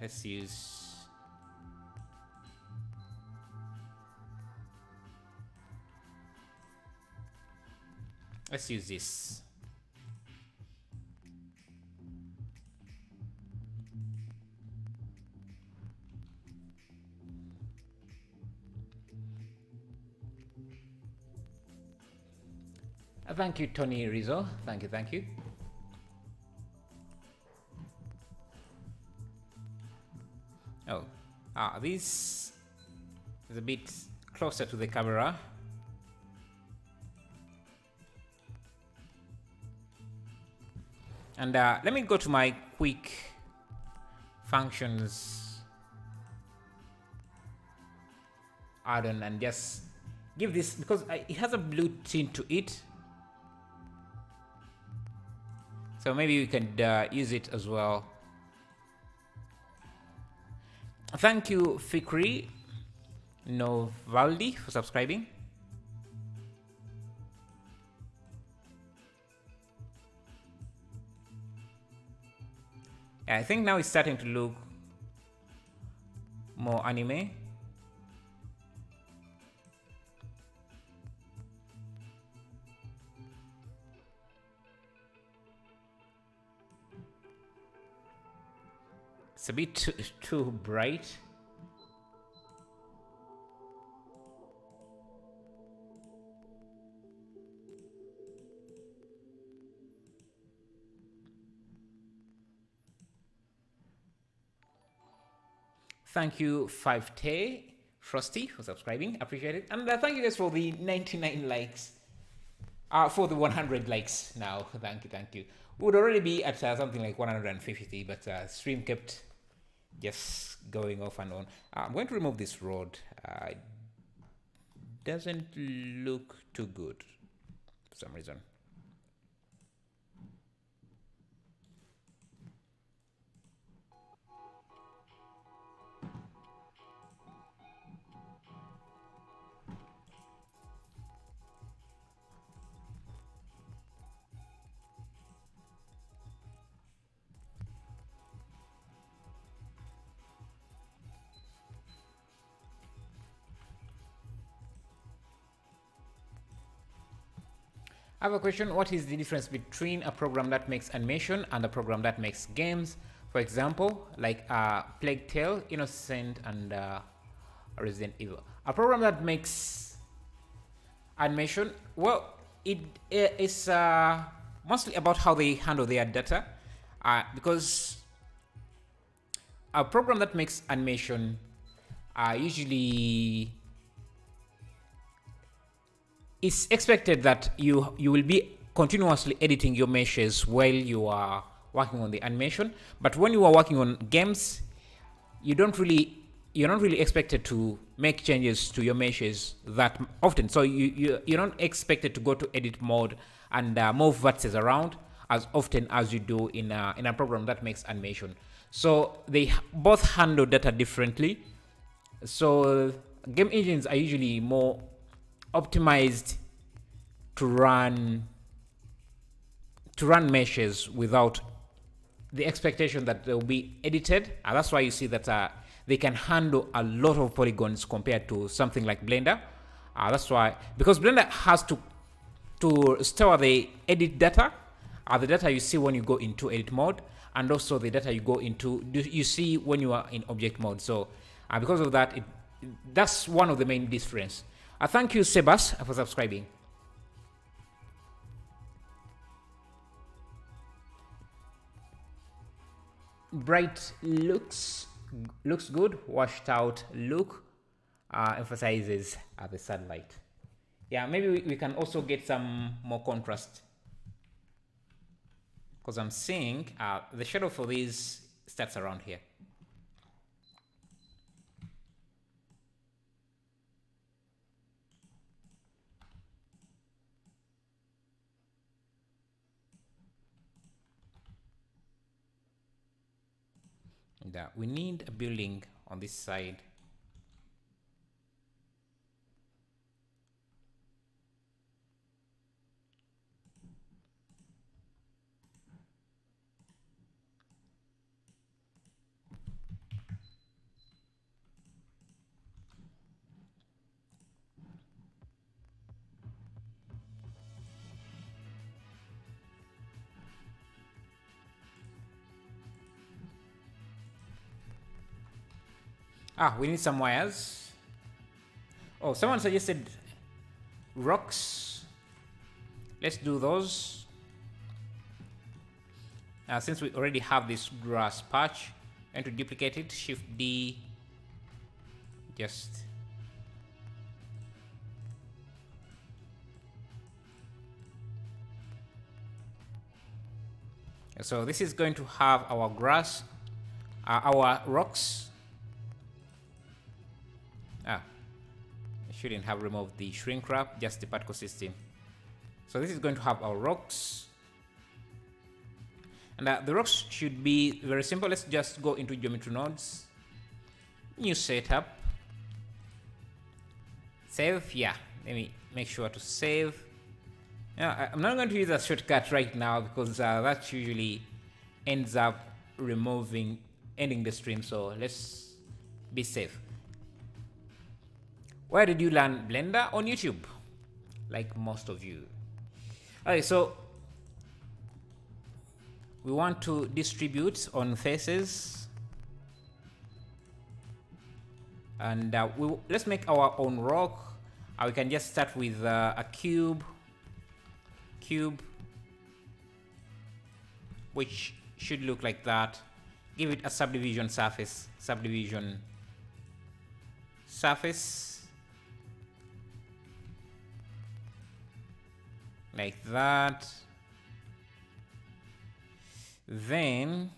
Let's use. Let's use this. Thank you, Tony Rizzo. Thank you. Oh, this is a bit closer to the camera. And let me go to my quick functions add-on and just give this, because it has a blue tint to it. So maybe we can use it as well. Thank you, Fikri Novaldi, for subscribing. Yeah, I think now it's starting to look more anime. It's a bit too bright. Thank you, 5T Frosty, for subscribing. Appreciate it. And thank you guys for the 99 likes. For the 100 likes now. Thank you. Would already be at something like 150, but stream kept just going off and on. I'm going to remove this road. It doesn't look too good for some reason. I have a question. What is the difference between a program that makes animation and a program that makes games? For example, like Plague Tale, Innocent, and Resident Evil. A program that makes animation, well, it is mostly about how they handle their data, because a program that makes animation usually it's expected that you will be continuously editing your meshes while you are working on the animation. But when you are working on games, you're not really expected to make changes to your meshes that often. So you're not expected to go to edit mode and move vertices around as often as you do in a program that makes animation. So they both handle data differently. So game engines are usually more optimized to run meshes without the expectation that they'll be edited, and that's why you see that they can handle a lot of polygons compared to something like Blender. That's why, because Blender has to store the edit data, the data you see when you go into edit mode, and also the data you see when you are in object mode. So because of that, that's one of the main difference. Thank you, Sebas, for subscribing. Bright looks good. Washed out look emphasizes the sunlight. Yeah, maybe we can also get some more contrast, because I'm seeing the shadow for these starts around here. That we need a building on this side. We need some wires. Oh, someone suggested rocks. Let's do those. Since we already have this grass patch, and to duplicate it, Shift D. Just so this is going to have our grass, our rocks. I shouldn't have removed the shrink wrap, just the particle system. So this is going to have our rocks. And the rocks should be very simple. Let's just go into geometry nodes. New setup. Save. Yeah, let me make sure to save. I'm not going to use a shortcut right now, because that usually ends up ending the stream. So let's be safe. Where did you learn Blender? On YouTube, like most of you. Alright, so we want to distribute on faces, and let's make our own rock. We can just start with a cube, which should look like that. Give it a subdivision surface, like that. Then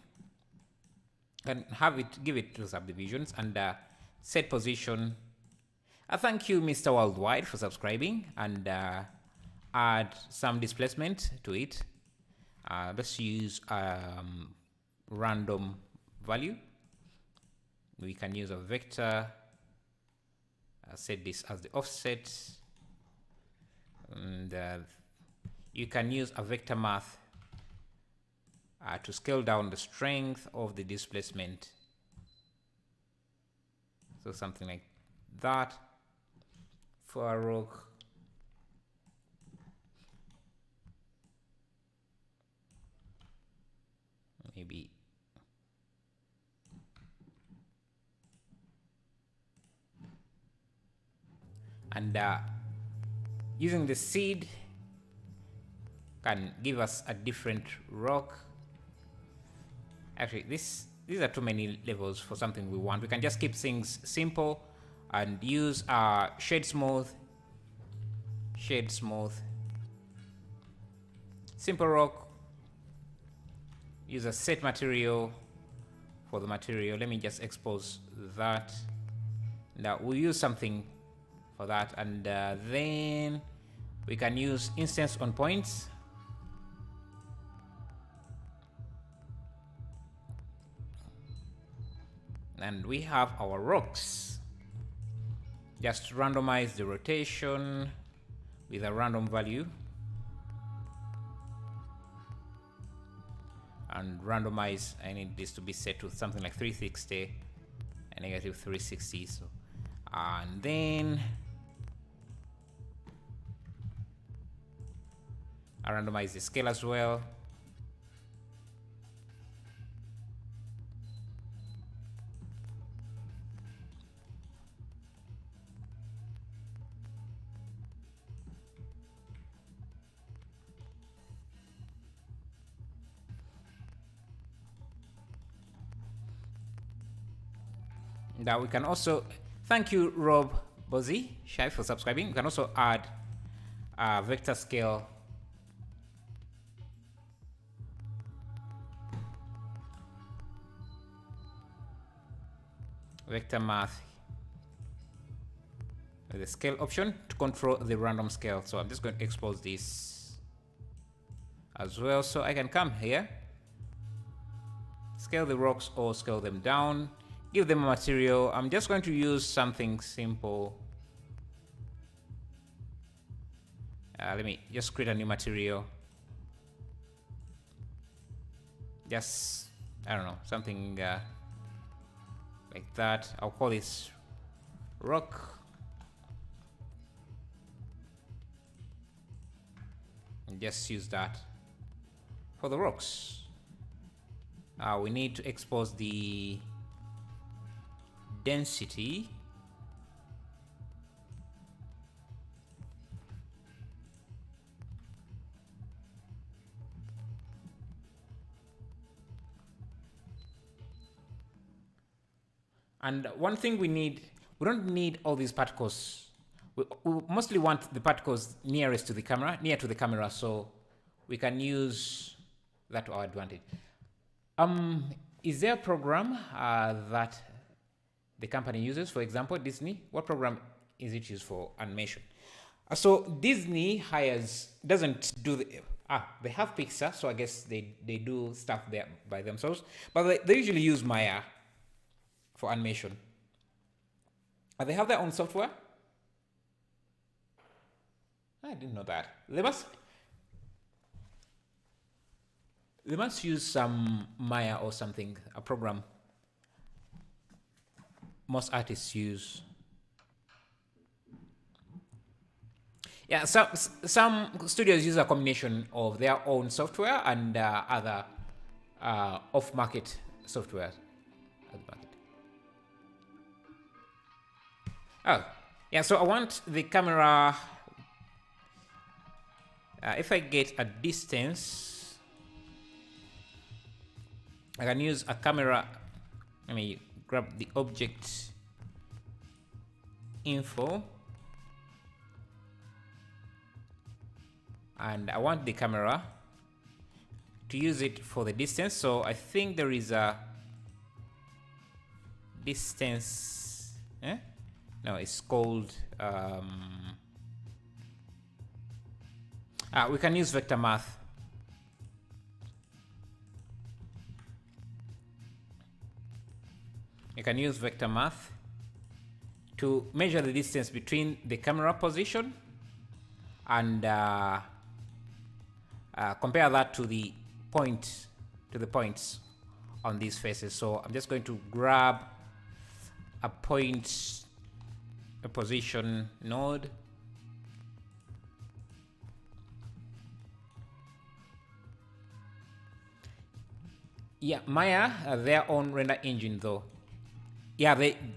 Can have it, give it two subdivisions, and set position. Thank you, Mr. Worldwide, for subscribing, and add some displacement to it. Let's use random value. We can use a vector. Set this as the offset, and you can use a vector math to scale down the strength of the displacement. So something like that for a rock. Maybe and using the seed can give us a different rock. Actually, these are too many levels for something we want. We can just keep things simple and use shade smooth, simple rock. Use a set material for the material. Let me just expose that. Now we'll use something for that, and then we can use instance on points. And we have our rocks. Just randomize the rotation with a random value. And randomize, I need this to be set to something like 360 and negative 360. So, and then I randomize the scale as well. Now we can also, thank you Rob Bozy Shai for subscribing. We can also add a vector scale. Vector math with the scale option to control the random scale. So I'm just going to expose this as well. So I can come here, scale the rocks or scale them down. Give them a material. I'm just going to use something simple. Let me just create a new material. Just, I don't know, something like that. I'll call this rock. And just use that for the rocks. We need to expose the density. And one thing we don't need all these particles. We mostly want the particles nearest to the camera, near to the camera, so we can use that to our advantage. Is there a program that the company uses? For example, Disney, what program is it used for animation? So Disney doesn't do they have Pixar, so I guess they do stuff there by themselves, but they usually use Maya for animation. They have their own software? I didn't know that. They must use some Maya or something, a program most artists use. Yeah, some studios use a combination of their own software and other off-market software. Oh, yeah, so I want the camera, if I get a distance, I can use a camera. Let me grab the object info, and I want the camera to use it for the distance. So I think there is a distance. No, it's called. We can use vector math. You can use vector math to measure the distance between the camera position and compare that to the points on these faces. So I'm just going to grab a position node. Yeah, Maya, their own render engine though. Yeah,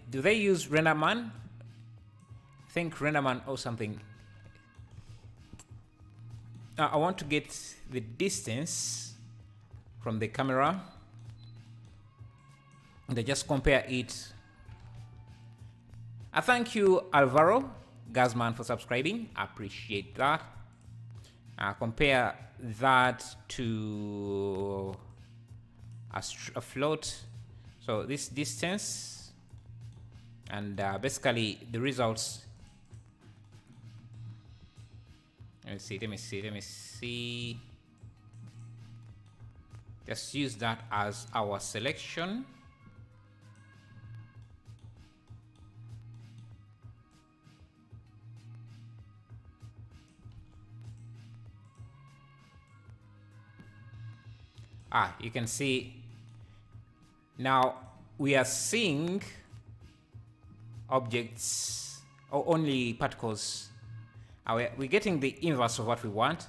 do they use RenderMan? I think RenderMan or something. I want to get the distance from the camera and I just compare it. I thank you, Alvaro Gazman, for subscribing. I appreciate that. Compare that to a float. So this distance and basically the results. Let me see. Just use that as our selection. You can see now we are seeing objects or only particles. We're getting the inverse of what we want.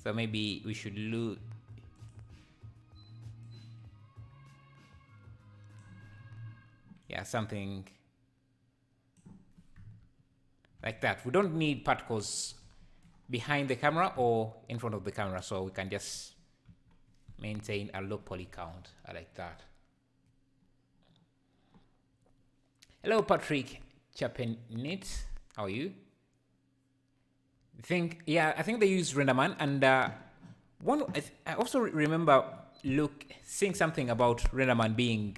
So maybe we should look. Yeah, something like that. We don't need particles behind the camera or in front of the camera, so we can just maintain a low poly count. I like that. Hello, Patrick Chapenit. How are you? I think they use RenderMan, and I also remember seeing something about RenderMan being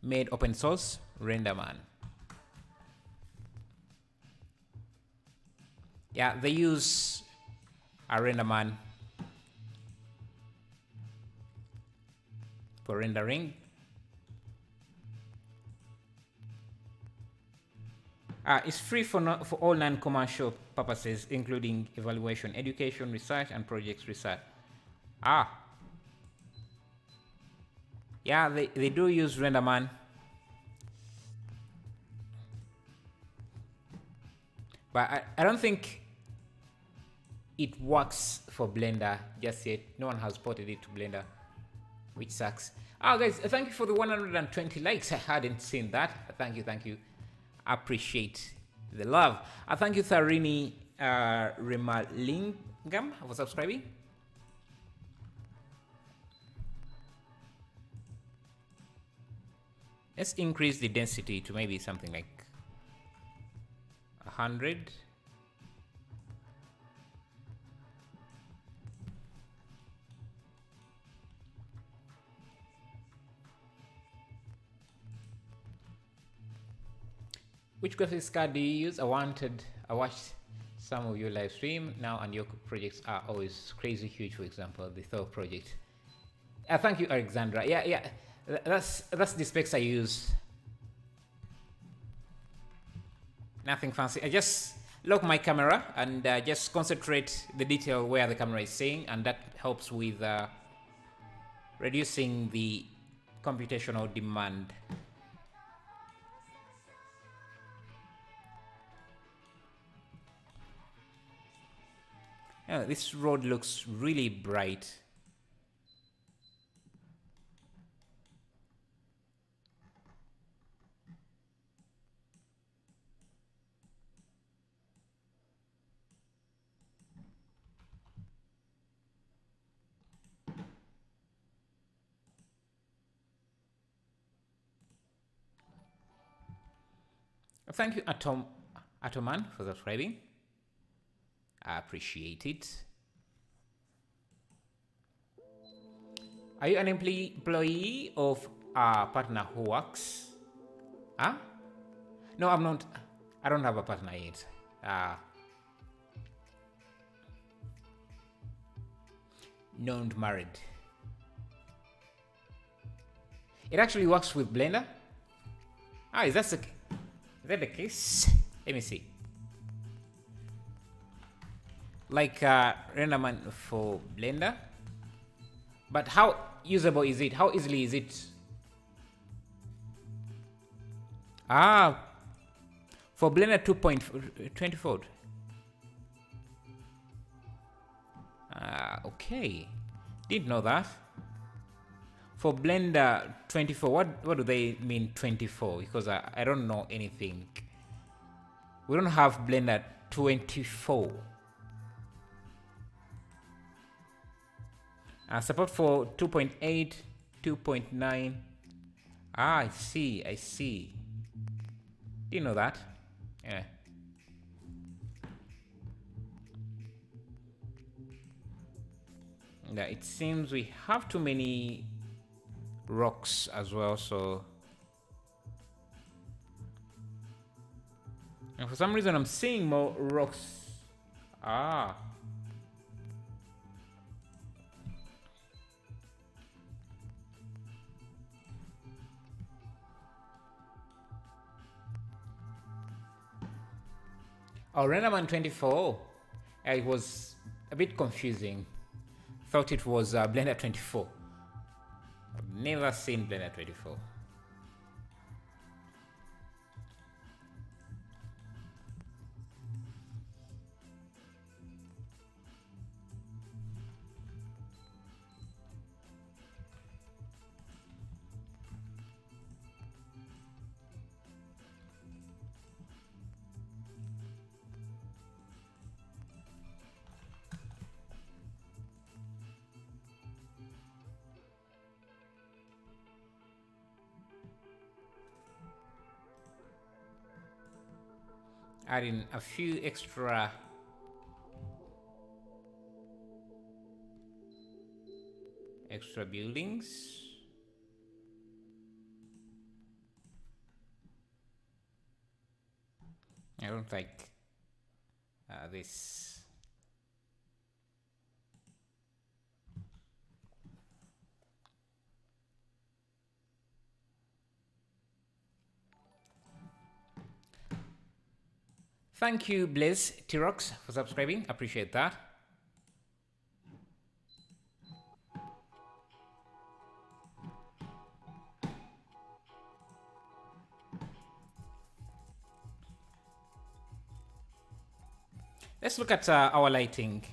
made open source. RenderMan. Yeah, they use a RenderMan for rendering. It's free for all non-commercial purposes, including evaluation, education, research, and projects research. Yeah, they do use RenderMan. But I don't think it works for Blender just yet. No one has ported it to Blender, which sucks. Guys, thank you for the 120 likes. I hadn't seen that. Thank you. Appreciate the love. Thank you, Tharini Rimalingam, for subscribing. Let's increase the density to maybe something like 100. Which graphics card do you use? I watched some of your live stream now, and your projects are always crazy huge. For example, the Thor project. Thank you, Alexandra. Yeah. That's the specs I use. Nothing fancy. I just lock my camera and just concentrate the detail where the camera is seeing, and that helps with reducing the computational demand. This road looks really bright. Thank you, Atoman, for subscribing. I appreciate it. Are you an employee of a partner who works Huh? No, I'm not. I don't have a partner yet. Not married. It actually works with Blender. Is that the case? Let me see. Like refinement for Blender. But how usable is it? How easily is it? For Blender 2.24. Okay. Didn't know that. For Blender 24, what do they mean 24? Because I don't know anything. We don't have Blender 24. Support for 2.8, 2.9. I see. Didn't know that. Yeah. Yeah, it seems we have too many rocks as well, so. And for some reason I'm seeing more rocks. Renaman 24. It was a bit confusing. Thought it was Blender 24. I've never seen Blender 24. Adding a few extra buildings. I don't like this. Thank you, Blaze T-Rox, for subscribing. Appreciate that. Let's look at our lighting.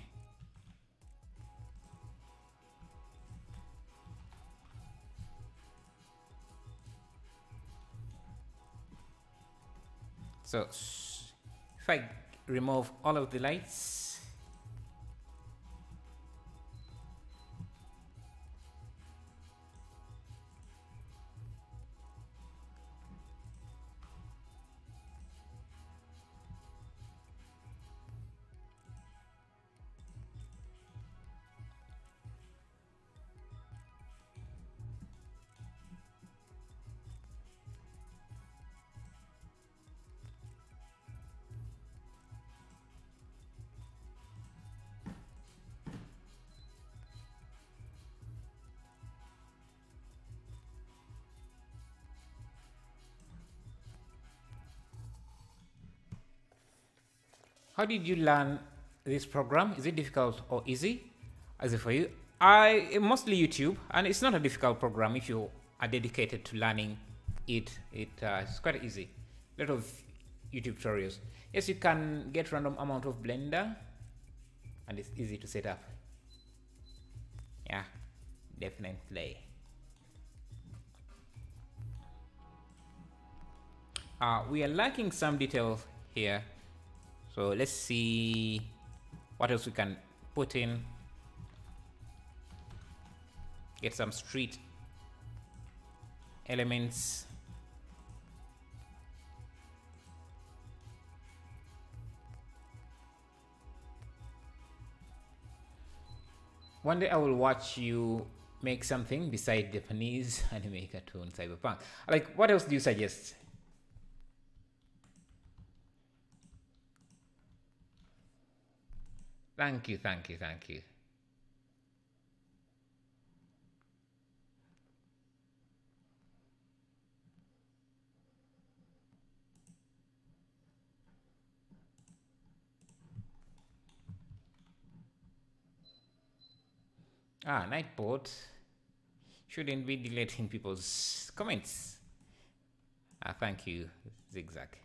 So if I remove all of the lights, how did you learn this program? Is it difficult or easy? Is it for you? Mostly YouTube, and it's not a difficult program if you are dedicated to learning it. It's quite easy. A lot of YouTube tutorials. Yes, you can get random amount of Blender, and it's easy to set up. Yeah, definitely. We are lacking some details here. So let's see what else we can put in. Get some street elements. One day I will watch you make something beside Japanese anime cartoon cyberpunk. Like, what else do you suggest? Thank you, thank you, thank you. Nightbot shouldn't be deleting people's comments. Thank you, Zigzag.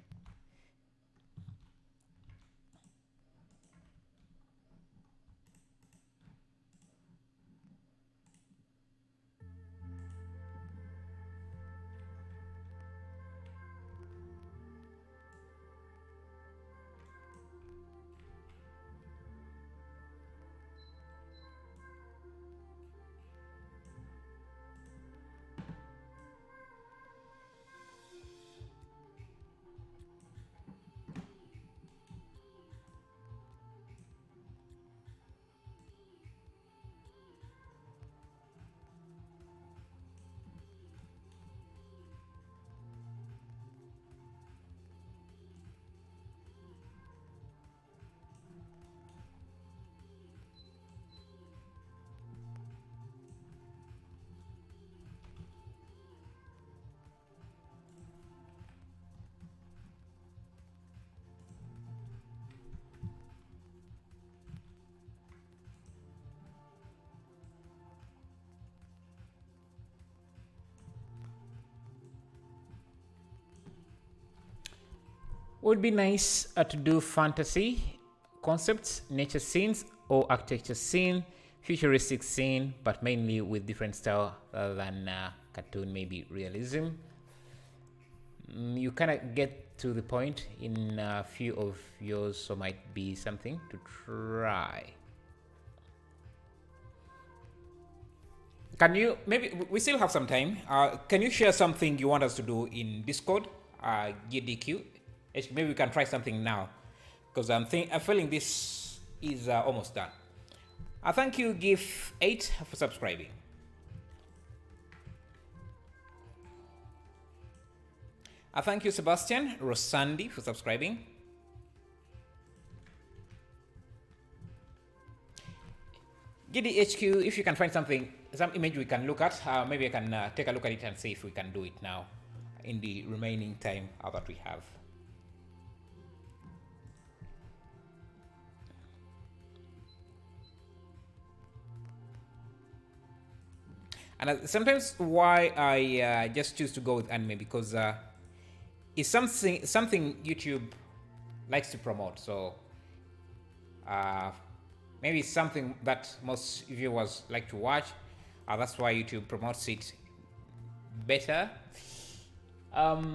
Would be nice to do fantasy concepts, nature scenes, or architecture scene, futuristic scene, but mainly with different style rather than cartoon, maybe realism. You kind of get to the point in a few of yours, so might be something to try. Can you, maybe we still have some time, can you share something you want us to do in Discord, GDQ? Maybe we can try something now, because I'm feeling this is almost done. Thank you, GIF8, for subscribing. Thank you, Sebastian Rosandi, for subscribing. GDHQ, if you can find something, some image we can look at, maybe I can take a look at it and see if we can do it now in the remaining time that we have. And sometimes why I just choose to go with anime, because it's something YouTube likes to promote. So maybe it's something that most viewers like to watch. That's why YouTube promotes it better. How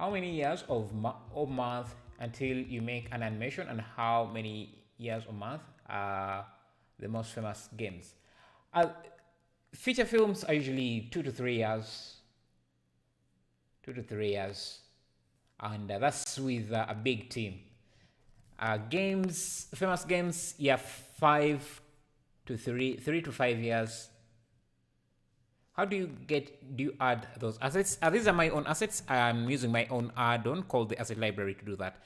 many years or month until you make an animation, and how many years or month are the most famous games? Feature films are usually 2 to 3 years. 2 to 3 years. And that's with a big team. Games, famous games, yeah, 3 to 5 years. How do you add those assets? These are my own assets. I'm using my own add-on called the asset library to do that.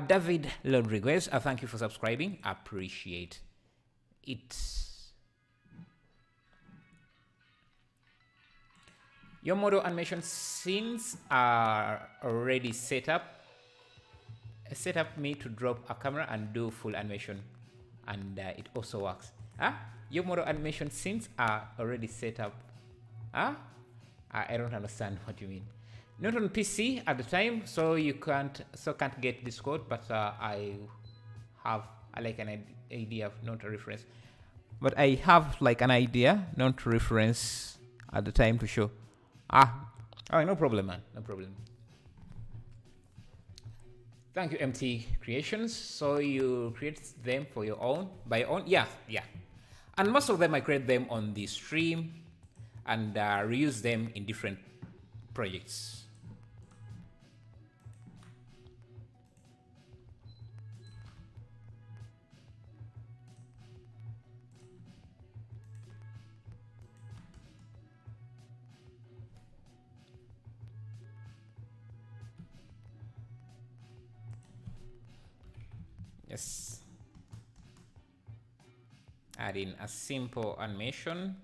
David Rodriguez, thank you for subscribing. Appreciate it. Your model animation scenes are already set up. Set up me to drop a camera and do full animation, and it also works. Your model animation scenes are already set up. I don't understand what you mean. Not on PC at the time, so you can't get Discord, but I have like an idea of not a reference. But I have like an idea, not reference at the time to show. No problem, man. No problem. Thank you, MT Creations. So you create them for your own, by your own? Yeah. And most of them I create them on the stream and reuse them in different projects. Just add in a simple animation.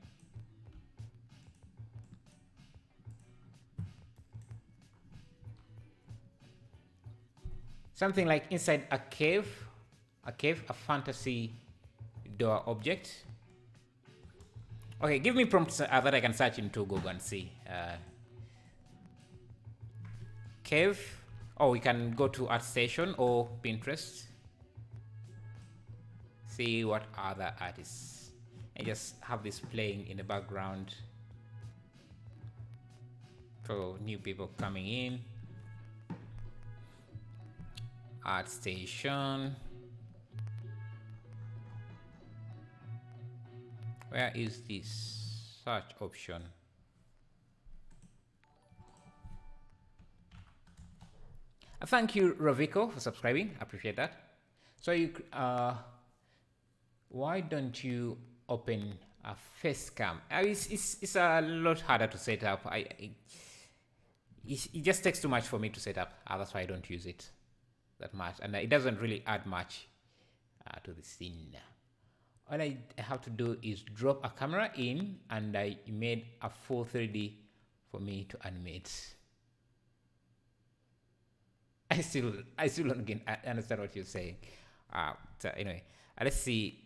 Something like inside a cave, a fantasy door object. Okay, give me prompts that I can search into Google and see. Cave. Oh, we can go to ArtStation or Pinterest. See what other artists. And just have this playing in the background for new people coming in. ArtStation. Where is this search option? Thank you, Raviko, for subscribing. I appreciate that. So you, why don't you open a face cam? It's a lot harder to set up. It just takes too much for me to set up. That's why I don't use it that much, and it doesn't really add much to the scene. All I have to do is drop a camera in, and I made a full 3D for me to animate. I still don't understand what you're saying. So anyway, let's see.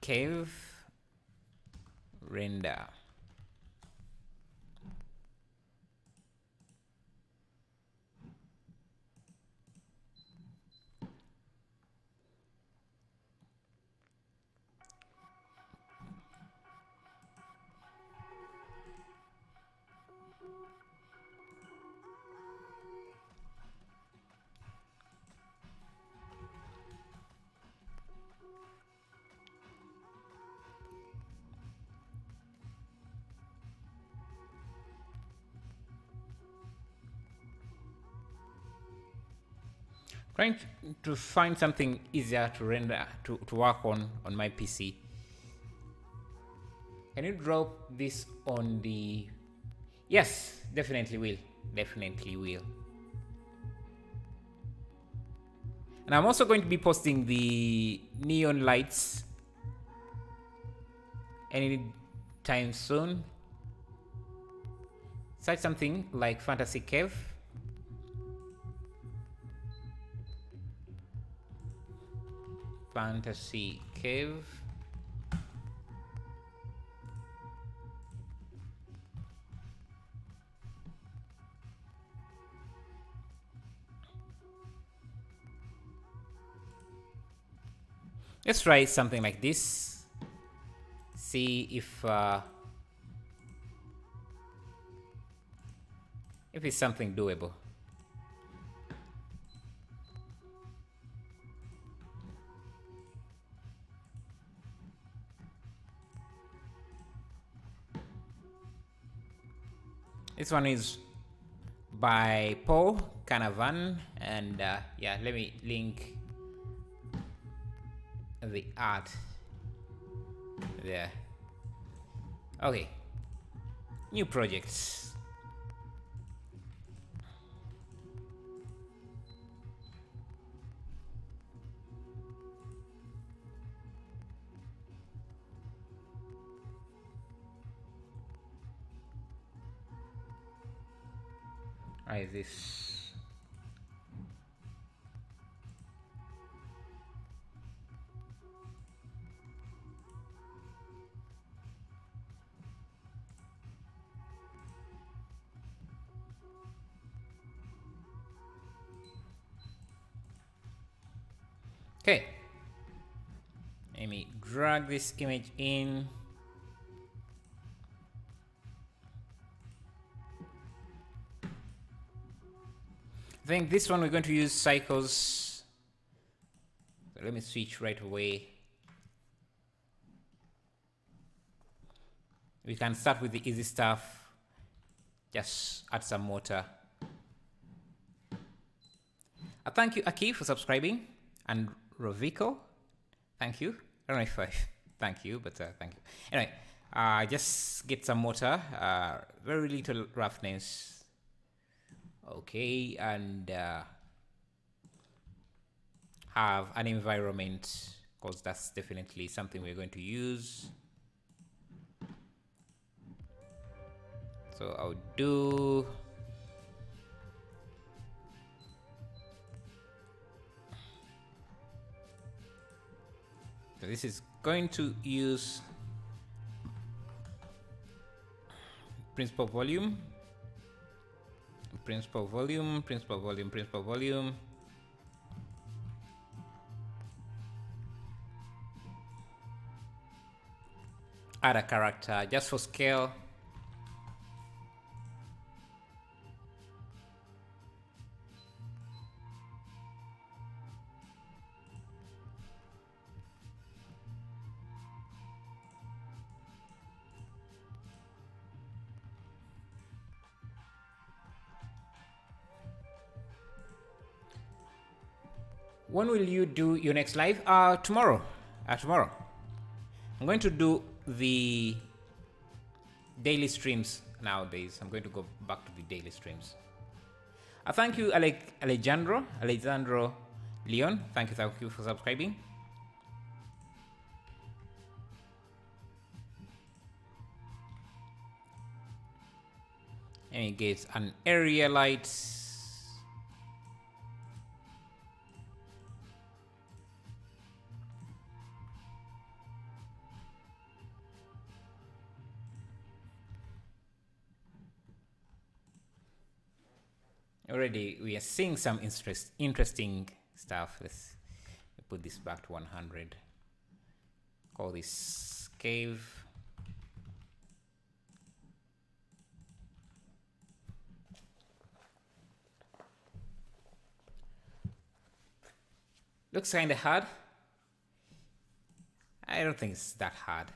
Cave render. Trying to find something easier to render, to work on my PC. Can you drop this on the... Yes, definitely will. Definitely will. And I'm also going to be posting the neon lights anytime soon. Search something like Fantasy Cave. Fantasy Cave. Let's try something like this. See if it's something doable. This one is by Paul Canavan, and yeah, let me link the art there. Okay, new projects. Is this okay? Let me drag this image in. I think this one we're going to use cycles. So let me switch right away. We can start with the easy stuff. Just add some water. Thank you, Aki, for subscribing, and Roviko. Thank you. I don't know if I thank you, but thank you. Anyway, just get some water. Very little roughness. Okay, and have an environment, because that's definitely something we're going to use. So I'll do so this is going to use principal volume, principal volume, principal volume, principal volume. Add a character just for scale. When will you do your next live? Tomorrow. Tomorrow. I'm going to do the daily streams nowadays. I'm going to go back to the daily streams. Thank you, Alejandro Leon. Thank you for subscribing. And it gets an area light. Already we are seeing some interesting stuff. Let's put this back to 100. Call this cave. Looks kind of hard. I don't think it's that hard.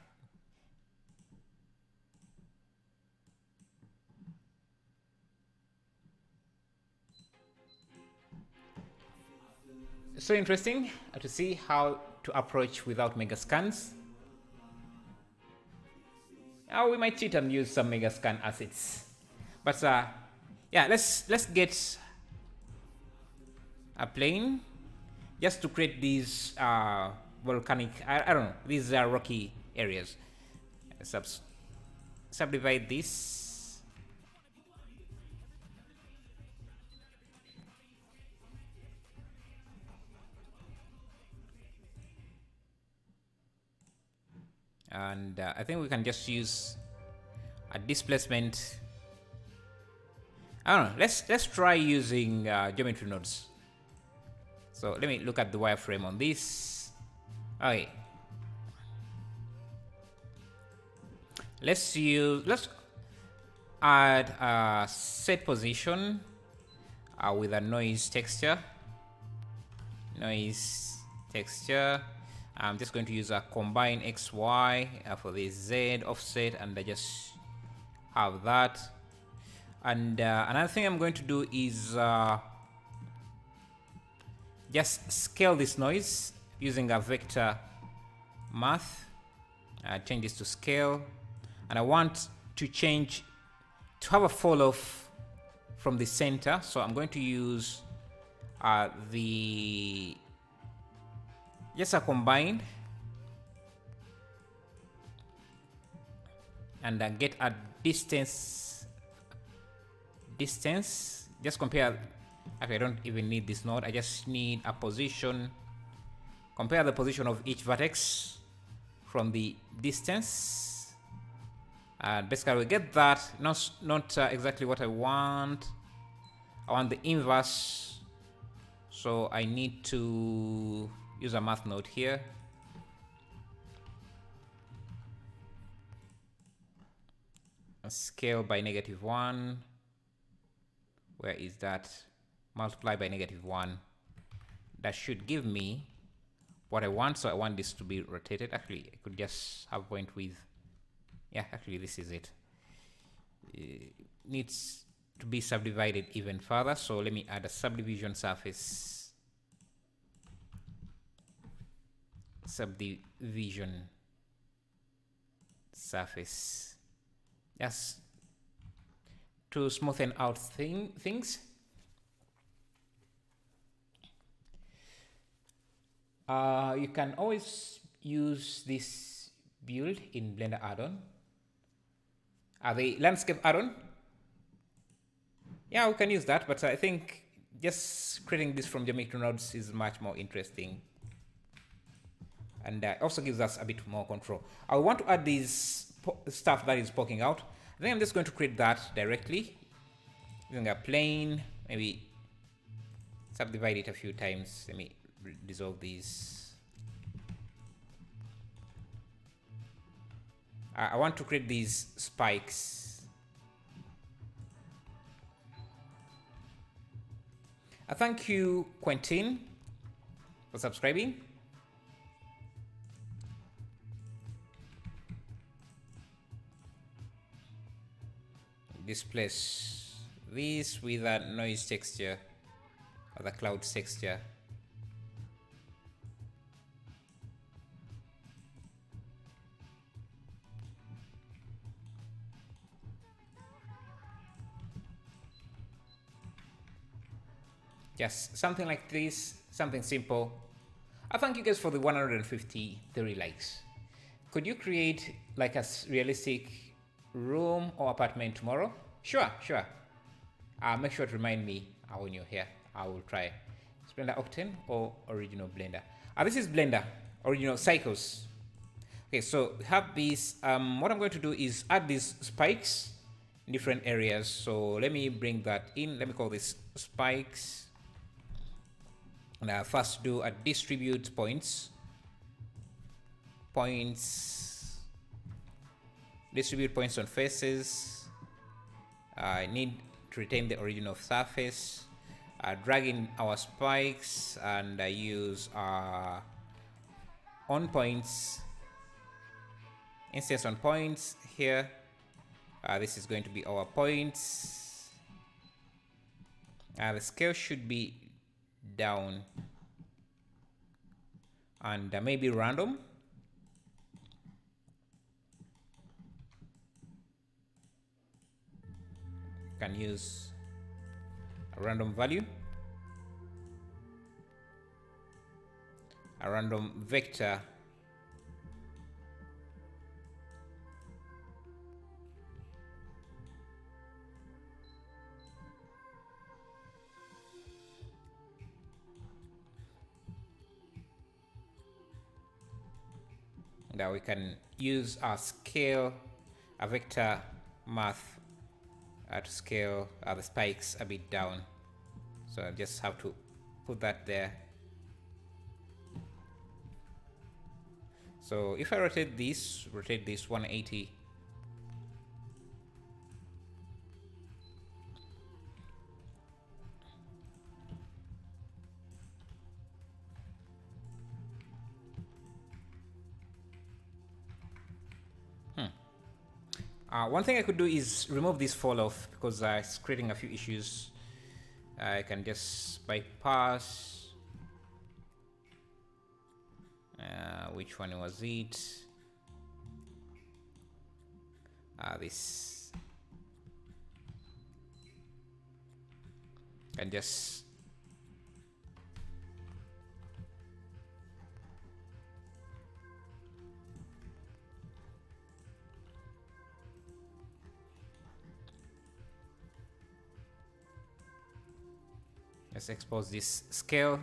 So interesting to see how to approach without mega scans. We might cheat and use some mega scan assets, but yeah, let's get a plane just to create these volcanic. I don't know. These are rocky areas. Subdivide this. And I think we can just use a displacement. I don't know. Let's try using geometry nodes. So let me look at the wireframe on this. Okay. Let's add a set position with a noise texture. Noise texture. I'm just going to use a combine XY for the Z offset, and I just have that. And another thing I'm going to do is just scale this noise using a vector math. Change this to scale, and I want to have a fall off from the center. So I'm going to use just a combine, and get a distance. Just compare. Okay, I don't even need this node. I just need a position. Compare the position of each vertex from the distance. Basically, we get that. Not exactly what I want. I want the inverse. So I need to use a math node here. Scale by -1. Where is that? Multiply by -1. That should give me what I want. So I want this to be rotated. Actually, I could just have a point with, yeah, actually this is it. It needs to be subdivided even further. So let me add a subdivision surface. Subdivision surface. Yes. To smoothen out things. You can always use this build in Blender add-on. The landscape add-on. Yeah, we can use that, but I think just creating this from geometry nodes is much more interesting. And also gives us a bit more control. I want to add this stuff that is poking out. I think I'm just going to create that directly. Using a plane, maybe subdivide it a few times. Let me dissolve these. I want to create these spikes. Thank you, Quentin, for subscribing. Displace this with a noise texture or the cloud texture. Just something like this, something simple. I thank you guys for the 153 likes. Could you create like a realistic room or apartment tomorrow? Sure. Make sure to remind me when you're here. I will try. Blender Octane or original Blender. This is Blender, original Cycles. Okay, so we have these. What I'm going to do is add these spikes in different areas. So let me bring that in. Let me call this spikes. And I'll first do a distribute points. Distribute points on faces. I need to retain the original surface. Drag in our spikes and I use on points, instance on points here. This is going to be our points. The scale should be down and maybe random. Can use a random value, a random vector. Now we can use our scale, a vector math to scale the spikes a bit down. So I just have to put that there. So if I rotate this 180. One thing I could do is remove this fall off because it's creating a few issues. I can just bypass. Which one was it? This. And just let's expose this scale.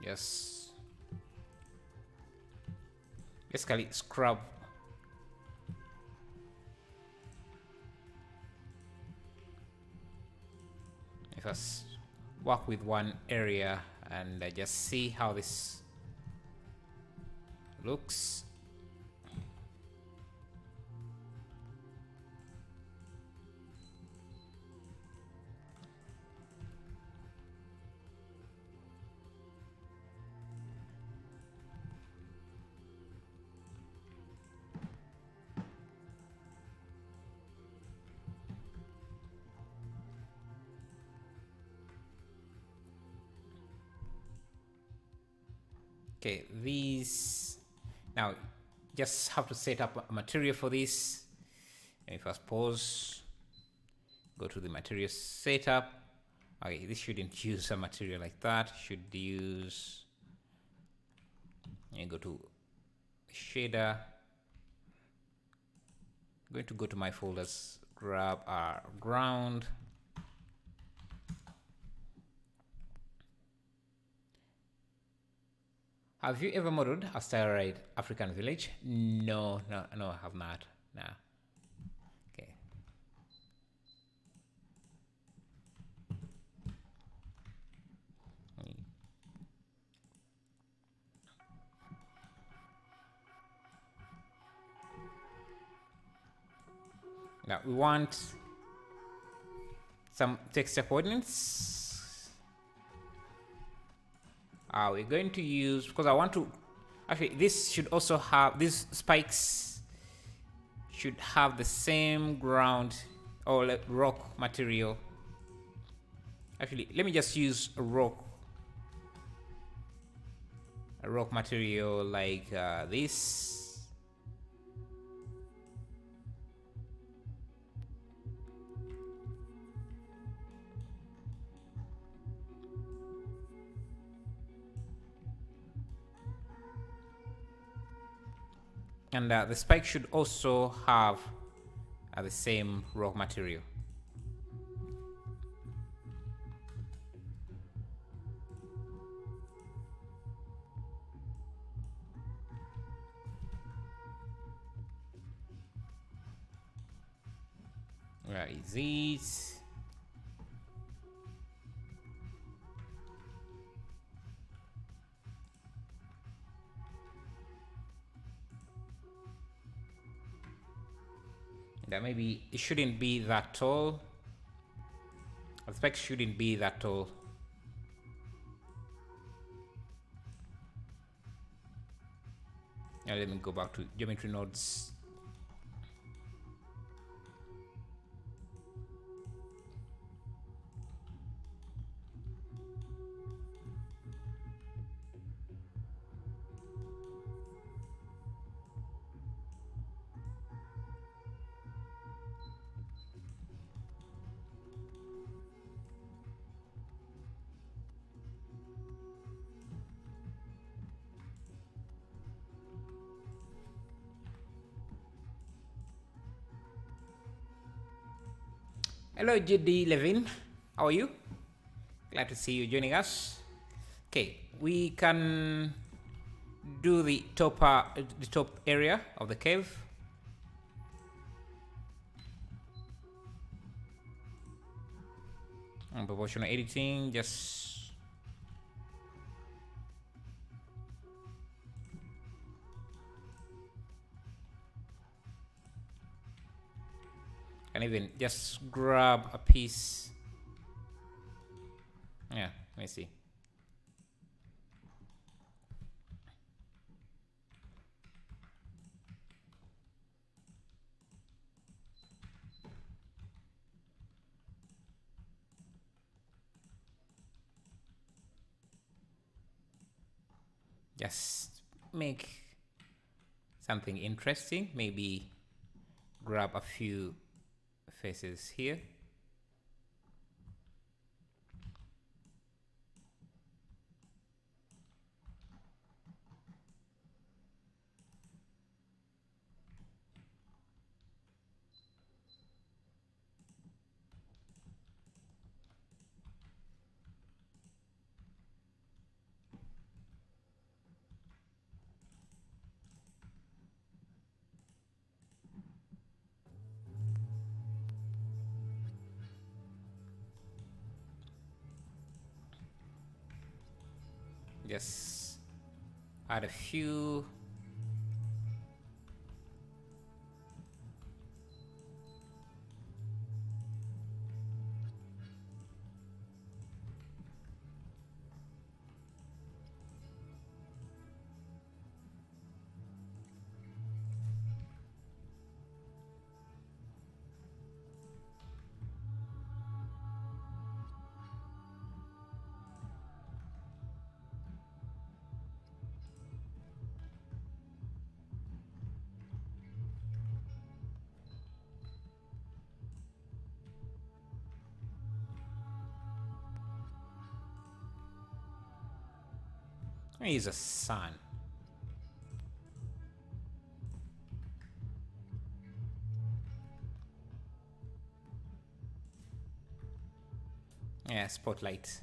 Yes. Basically scrub. If I work with one area and I just see how this looks. Okay, these now just have to set up a material for this. Let me first pause, go to the material setup. Okay, this shouldn't use a material like that. Should use, and go to shader. I'm going to go to my folders, grab our ground. Have you ever modeled a steroid African village? No, I have not. No. Okay. Now we want some texture coordinates. We're going to use, because I want to, actually this should also have, these spikes should have the same ground or like rock material. Actually, let me just use a rock material like this. And the spike should also have the same rock material. Where is it? That maybe it shouldn't be that tall. The spec shouldn't be that tall. Now let me go back to geometry nodes. Hello, JD Levin. How are you? Glad to see you joining us. Okay, we can do the top area of the cave. And proportional editing, just can even just grab a piece. Yeah, let me see. Just make something interesting. Maybe grab a few faces here. Just add a few. Let me use a sun. Yeah, spotlight.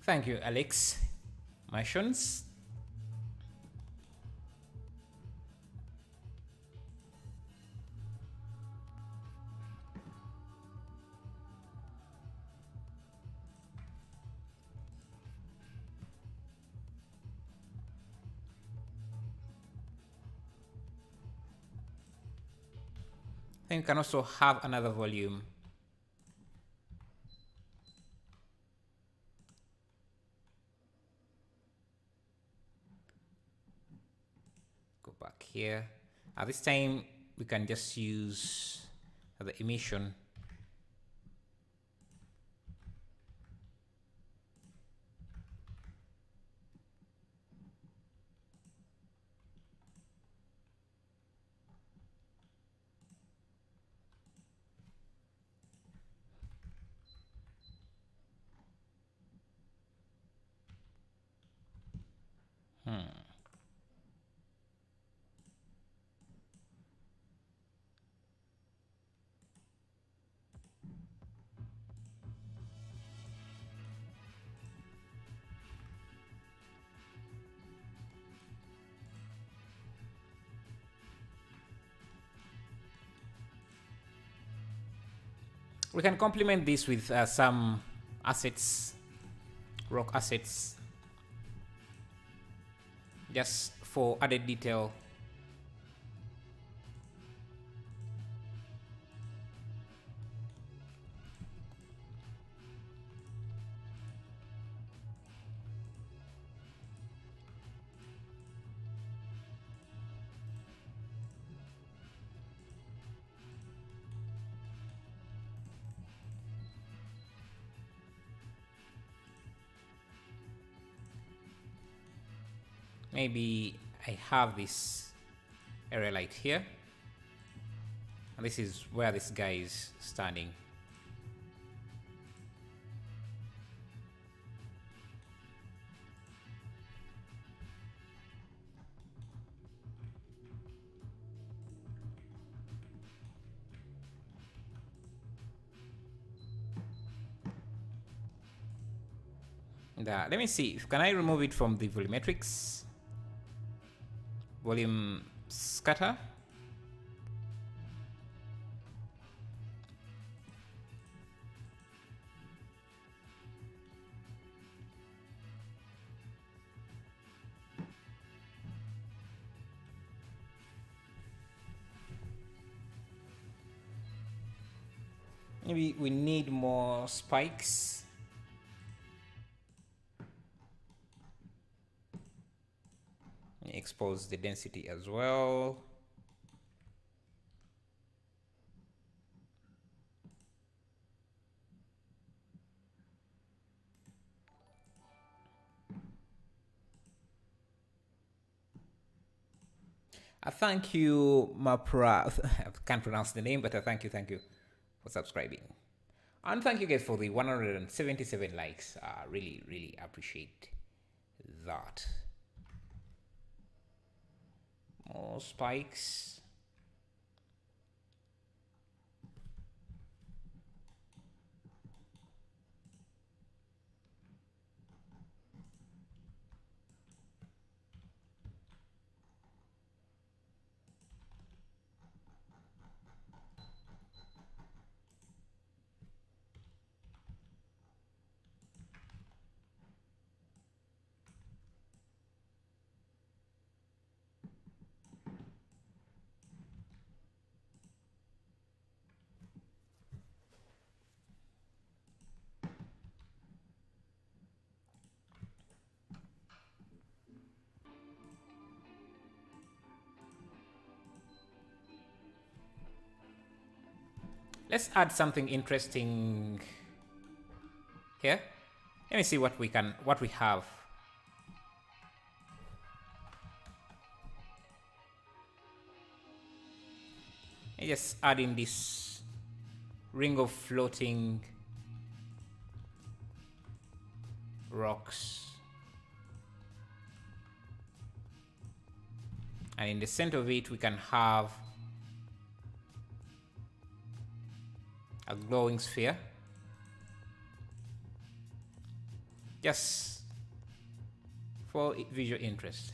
Thank you, Alex. Martians. I think we can also have another volume. Go back here. At this time, we can just use the emission. We can complement this with some assets, rock assets, just for added detail. Maybe I have this area light here, and this is where this guy is standing. Let me see, can I remove it from the volumetrics? Volume scatter. Maybe we need more spikes. Expose the density as well. Thank you, Mapra. I can't pronounce the name, but thank you for subscribing. And thank you guys for the 177 likes. Really, really appreciate that. More spikes. Let's add something interesting here. Let me see what we have. I just add in this ring of floating rocks. And in the center of it, we can have a glowing sphere. Just for visual interest.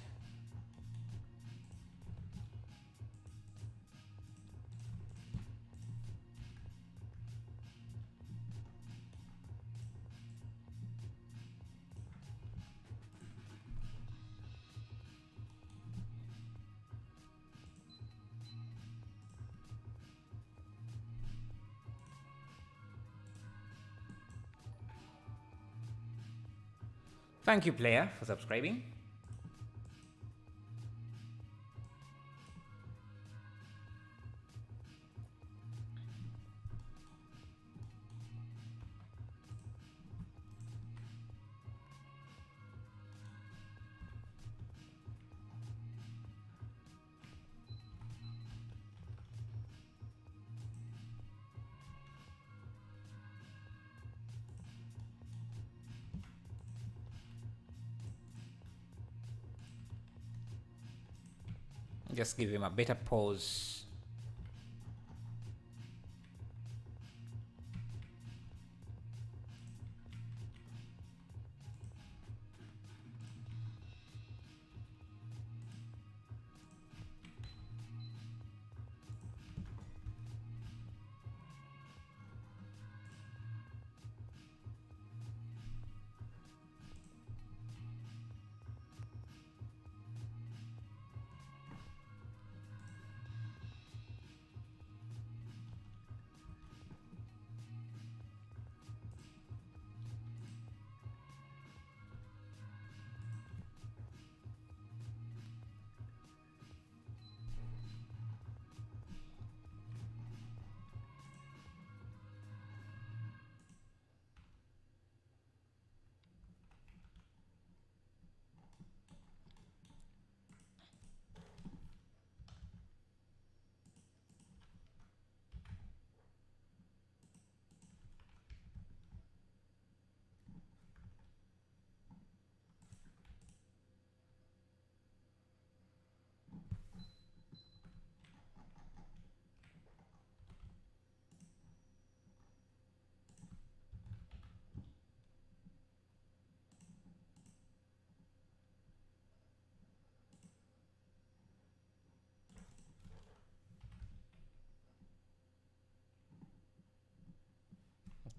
Thank you, player, for subscribing. Just give him a better pose.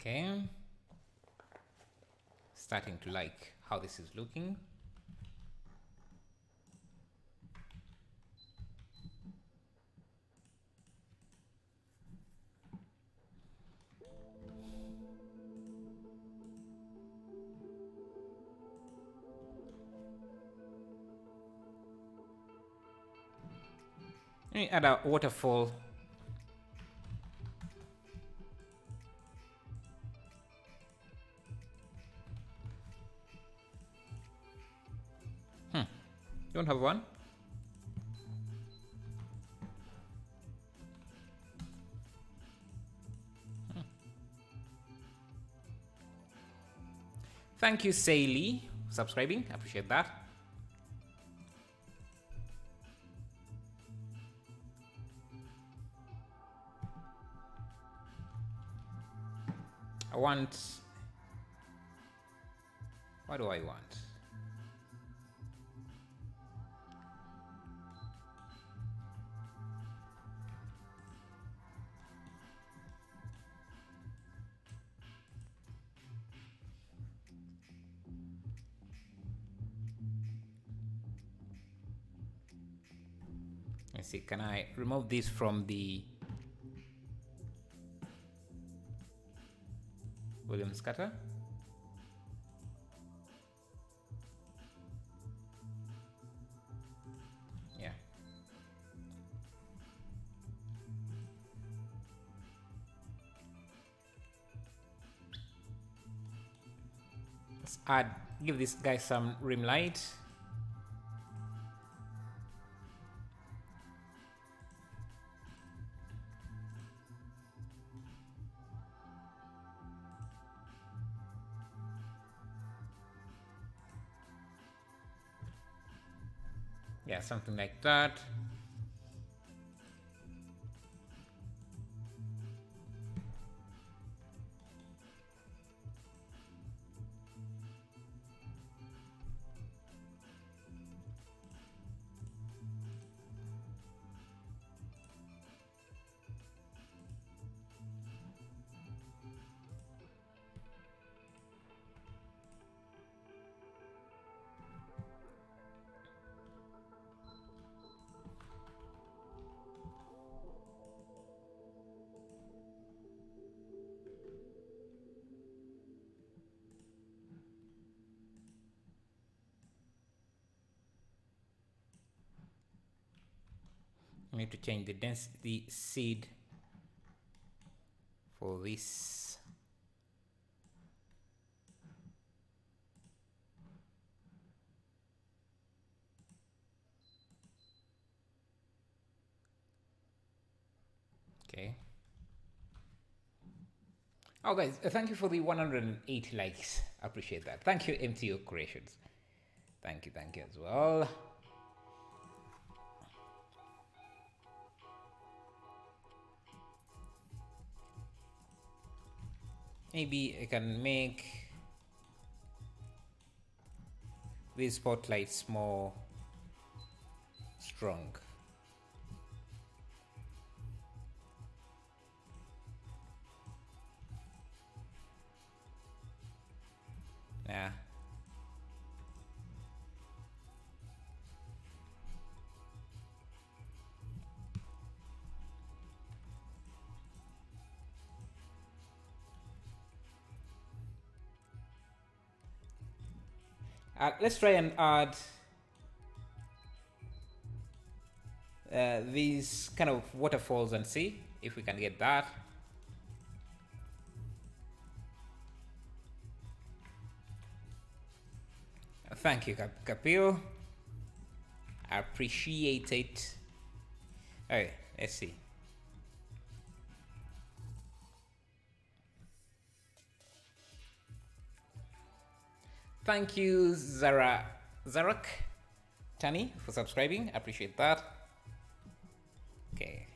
Okay. Starting to like how this is looking. Let me add a waterfall. Don't have one? Thank you, Saily, for subscribing. I appreciate that. I want... What do I want? Let's see, can I remove this from the volume scatter? Yeah. give this guy some rim light. Yeah, something like that. I need to change the density seed for this. Okay. Oh guys, thank you for the 180 likes. I appreciate that. Thank you, MTO Creations. Thank you as well. Maybe I can make these spotlights more strong. Yeah. Let's try and add these kind of waterfalls and see if we can get that. Thank you, Kapil. I appreciate it. Okay, let's see. Thank you, Zarak Tani, for subscribing. I appreciate that. Okay,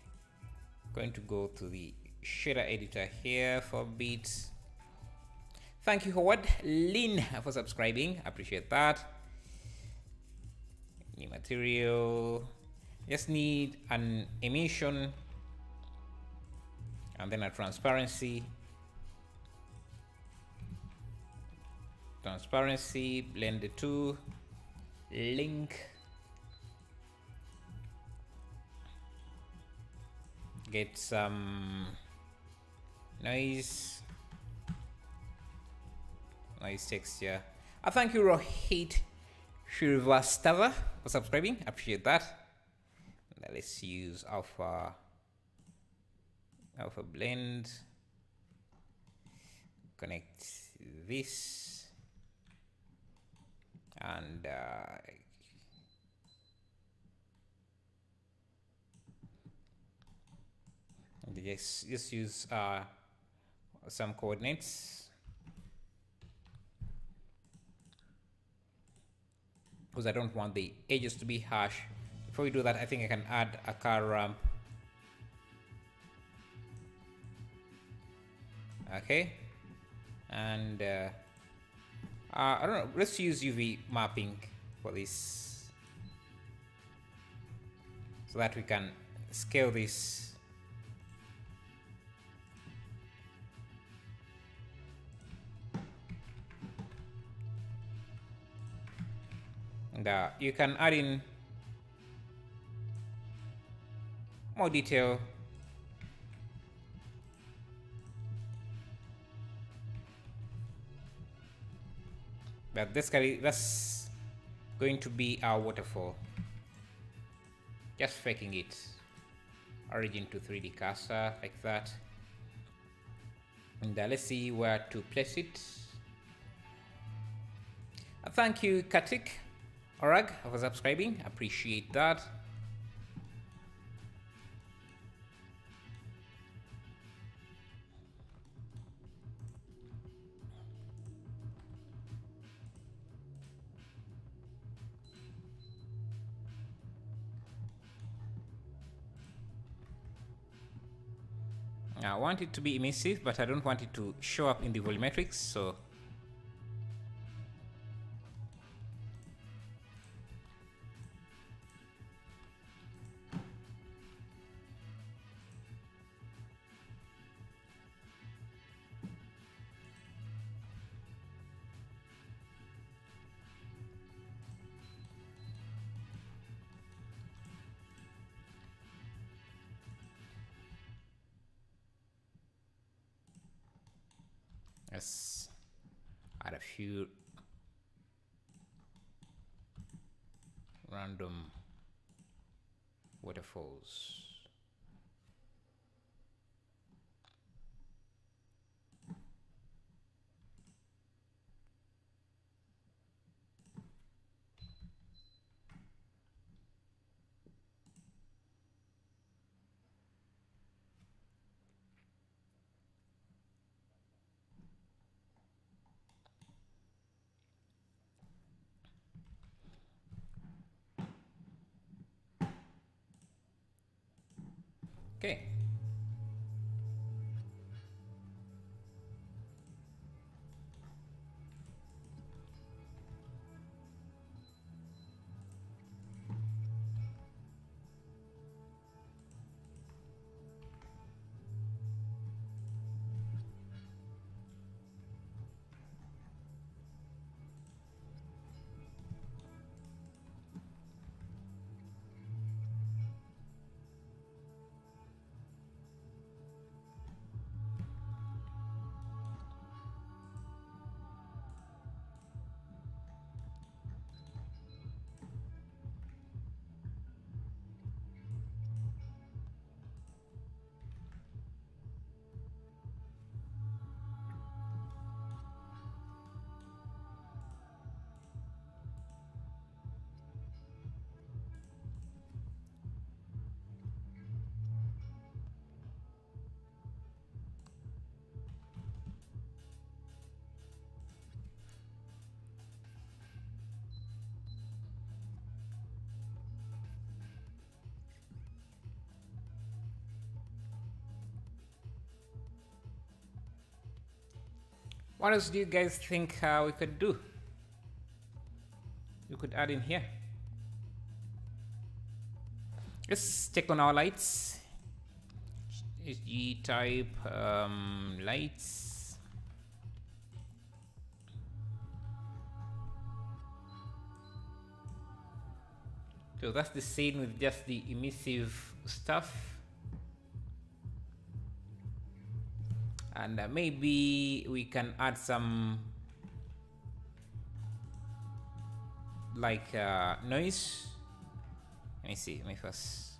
going to go to the shader editor here for a bit. Thank you, Howard Lin, for subscribing. I appreciate that. New material. Just need an emission and then a transparency. Transparency, blend the two, link, get some noise texture. I thank you, Rohit Shrivastava, for subscribing. I appreciate that. Now let's use alpha blend. Connect this and just use some coordinates, because I don't want the edges to be harsh. Before we do that, I think I can add a car ramp. Okay, and I don't know, let's use UV mapping for this so that we can scale this. And you can add in more detail. But that's going to be our waterfall. Just faking it. Origin to 3D cursor like that. And let's see where to place it. Thank you, Katik Orag, for subscribing. Appreciate that. I want it to be emissive, but I don't want it to show up in the volumetrics, so let's add a few random waterfalls. Okay. What else do you guys think we could do? We could add in here. Let's check on our lights. HG type lights. So that's the same with just the emissive stuff. And maybe we can add some like noise. Let me see. Let me first.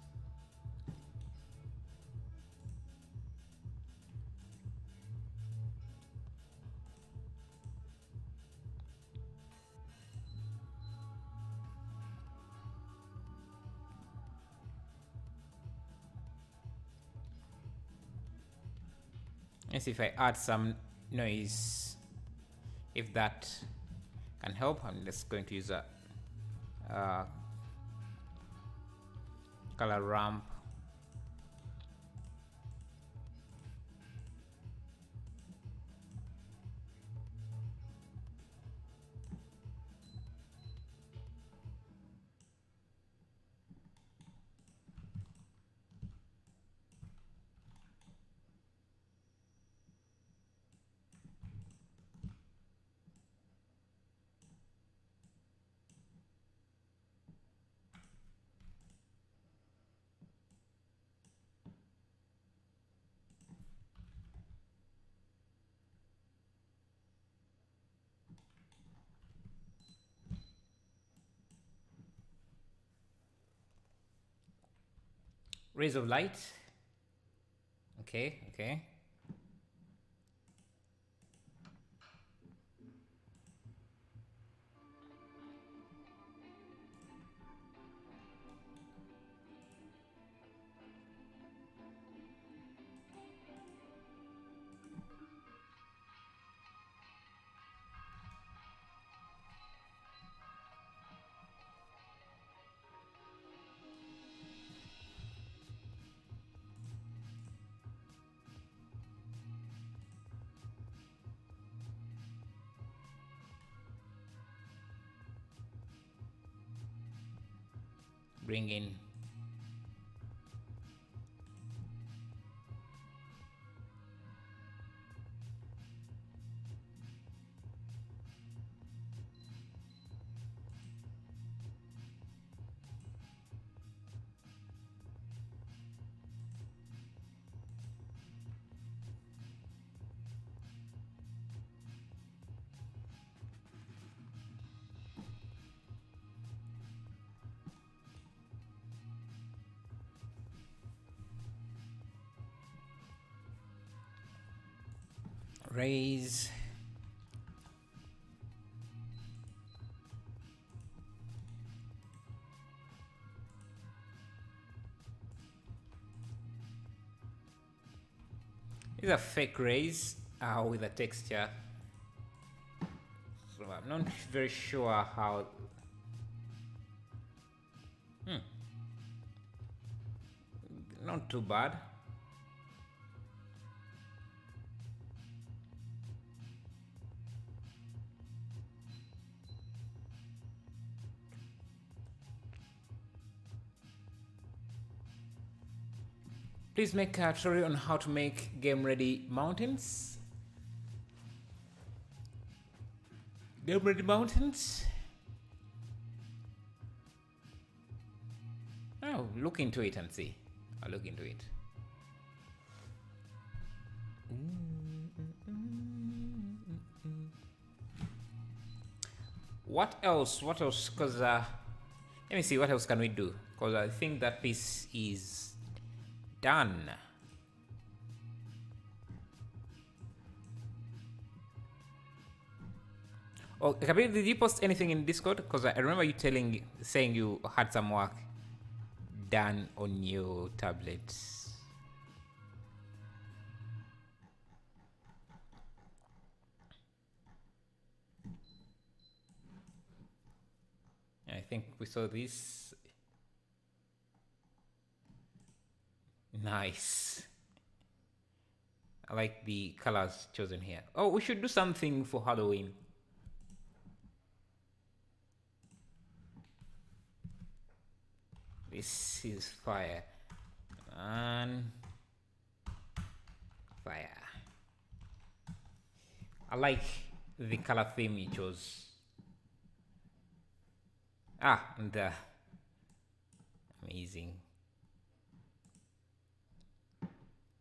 Let's see if I add some noise, if that can help. I'm just going to use a color ramp. Rays of light. Okay, okay. bring in raise. These are fake rays with a texture. So I'm not very sure how. Not too bad. Please make a tutorial on how to make game-ready mountains. Game-ready mountains? Oh, look into it and see. I'll look into it. What else? What else? Because let me see, what else can we do? Because I think that piece is done. Oh, Kabir, did you post anything in Discord? Because I remember you saying you had some work done on your tablet. I think we saw this. Nice. I like the colors chosen here. Oh, we should do something for Halloween. This is fire. And fire. I like the color theme you chose. And amazing.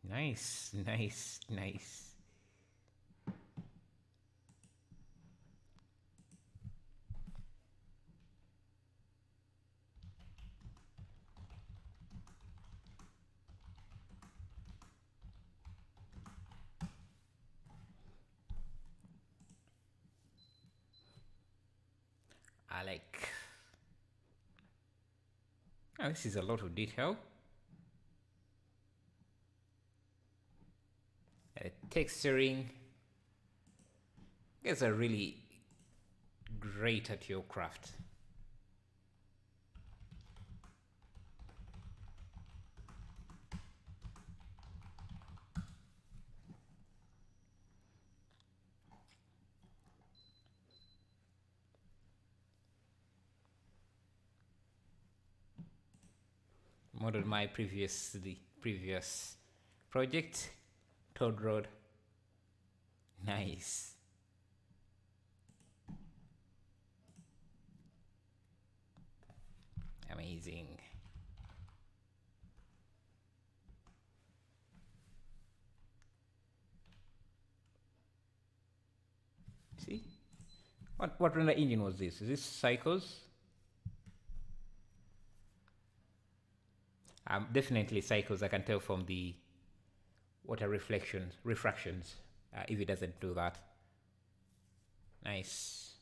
Nice, nice, nice. I like. Oh, this is a lot of detail. Texturing. You guys are really great at your craft. Modeled my previous project, Toad Road. Nice. Amazing. See? What render engine was this? Is this Cycles? Definitely Cycles. I can tell from the water refractions, if it doesn't do that. Nice.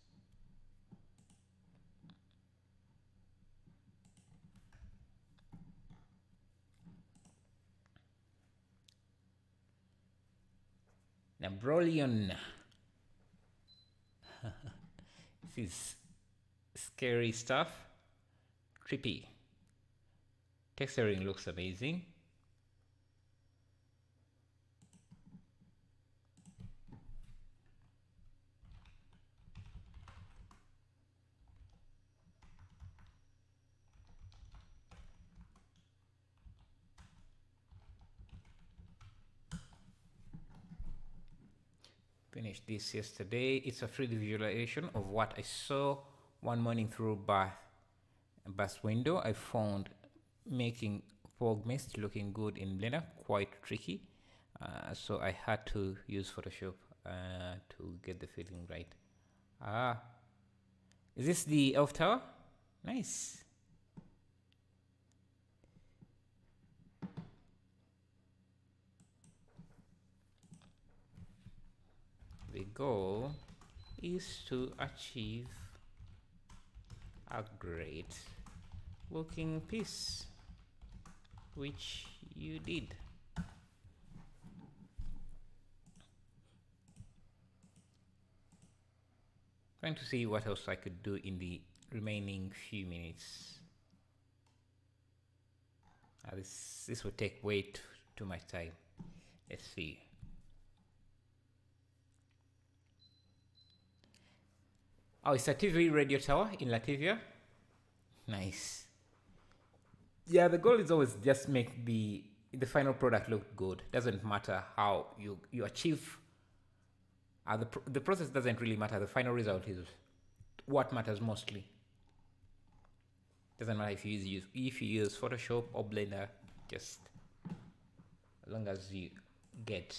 Nabrolion. This is scary stuff. Trippy. Texturing looks amazing. finished this yesterday. It's a 3D visualization of what I saw one morning through bus window. I found making fog mist looking good in Blender quite tricky, so I had to use Photoshop to get the feeling right. Is this the elf tower? Nice. The goal is to achieve a great looking piece, which you did. Trying to see what else I could do in the remaining few minutes. This will take way too much time. Let's see. Oh, it's a TV radio tower in Latvia. Nice. Yeah, the goal is always just make the final product look good. Doesn't matter how you achieve. The process doesn't really matter. The final result is what matters mostly. Doesn't matter if you use Photoshop or Blender. Just as long as you get.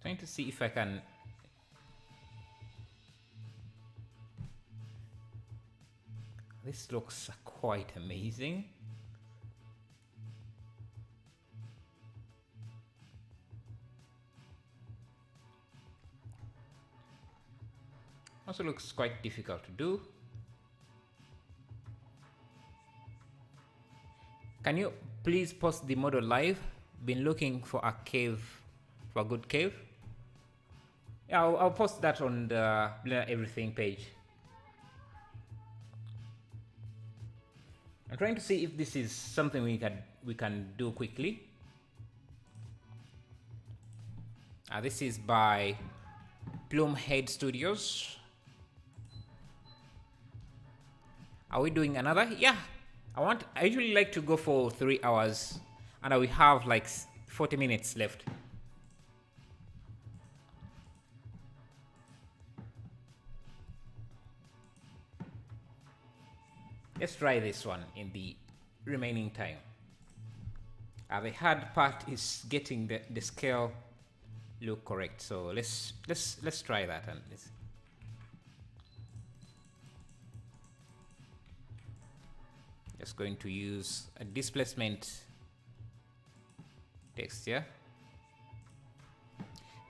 Trying to see if I can. This looks quite amazing. Also looks quite difficult to do. Can you please post the model live? Been looking for a cave, for a good cave. Yeah, I'll post that on the Blender Everything page. I'm trying to see if this is something we can do quickly. This is by Plumhead Studios. Are we doing another? Yeah. I usually like to go for 3 hours, and we have like 40 minutes left. Let's try this one in the remaining time. The hard part is getting the scale look correct. So let's try that, and let's. Just going to use a displacement texture.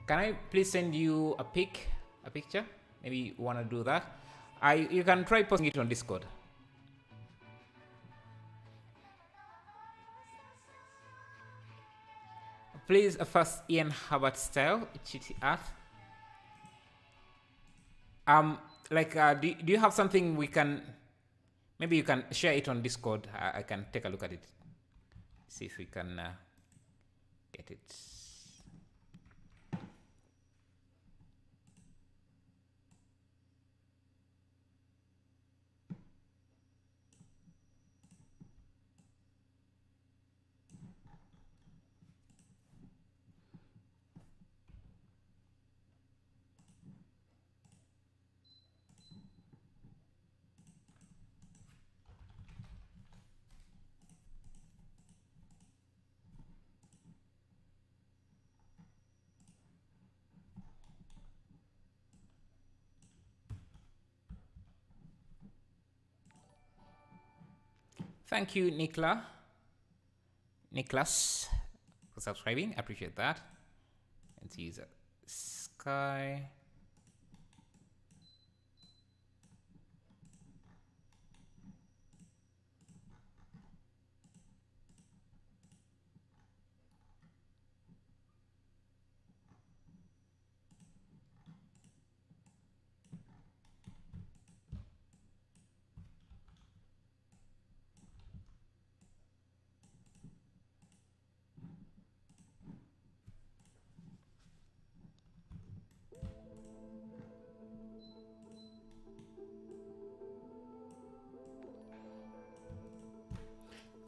Can I please send you a picture? Maybe you want to do that. You can try posting it on Discord. Please, first Ian Hubbard style chitty art. Do you have something we can? Maybe you can share it on Discord. I can take a look at it. See if we can get it. Thank you, Nicholas, for subscribing. I appreciate that. Let's use a sky.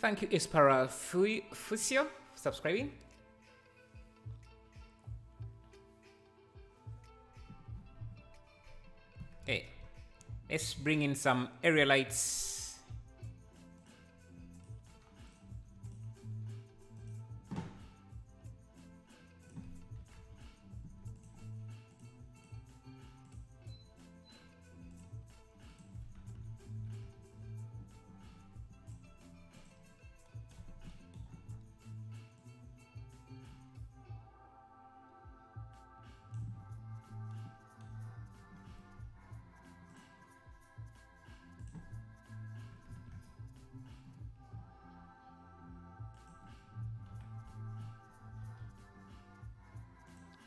Thank you, Ispara Fusio, for subscribing. Okay, let's bring in some area lights.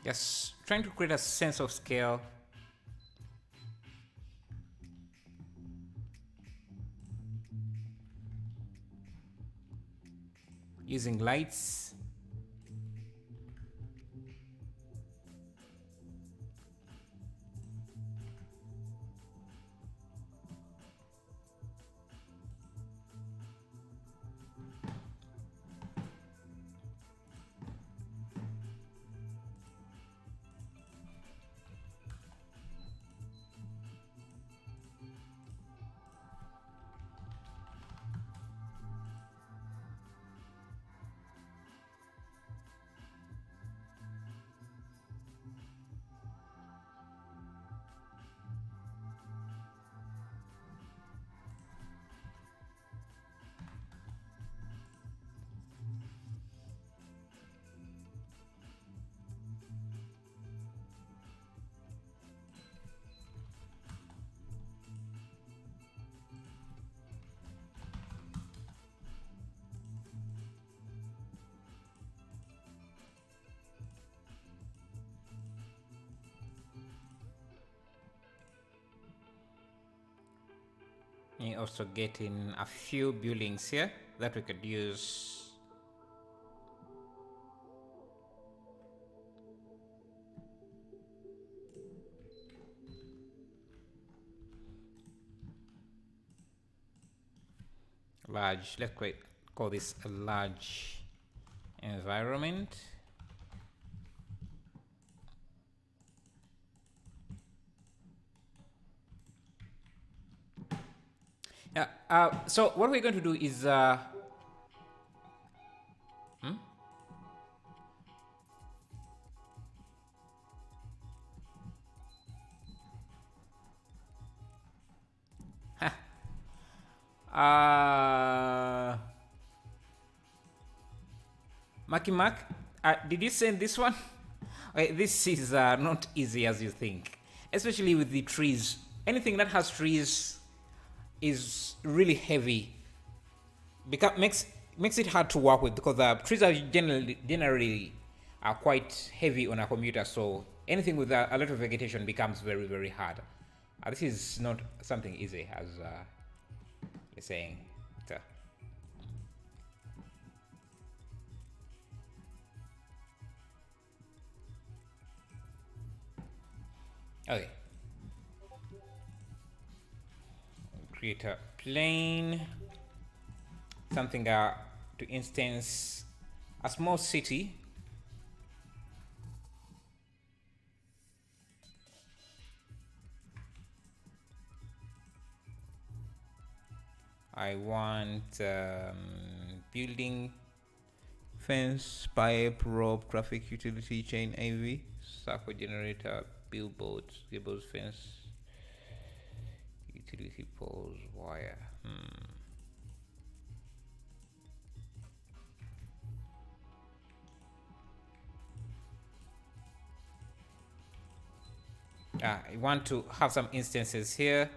Just trying to create a sense of scale. Using lights. You also get in a few buildings here that we could use. Large, let's call this a large environment. Yeah, so what we're going to do is Maki Mac, did you send this one? Okay, this is not easy as you think, especially with the trees. Anything that has trees is really heavy. Makes it hard to work with because trees are generally are quite heavy on a computer. So anything with a lot of vegetation becomes very, very hard. This is not something easy as you're saying. So. Okay. Create a plane. Something to instance a small city. I want building, fence, pipe, rope, graphic utility, chain, AV, circle generator, billboards, cables, fence, utility poles, wire. I want to have some instances here.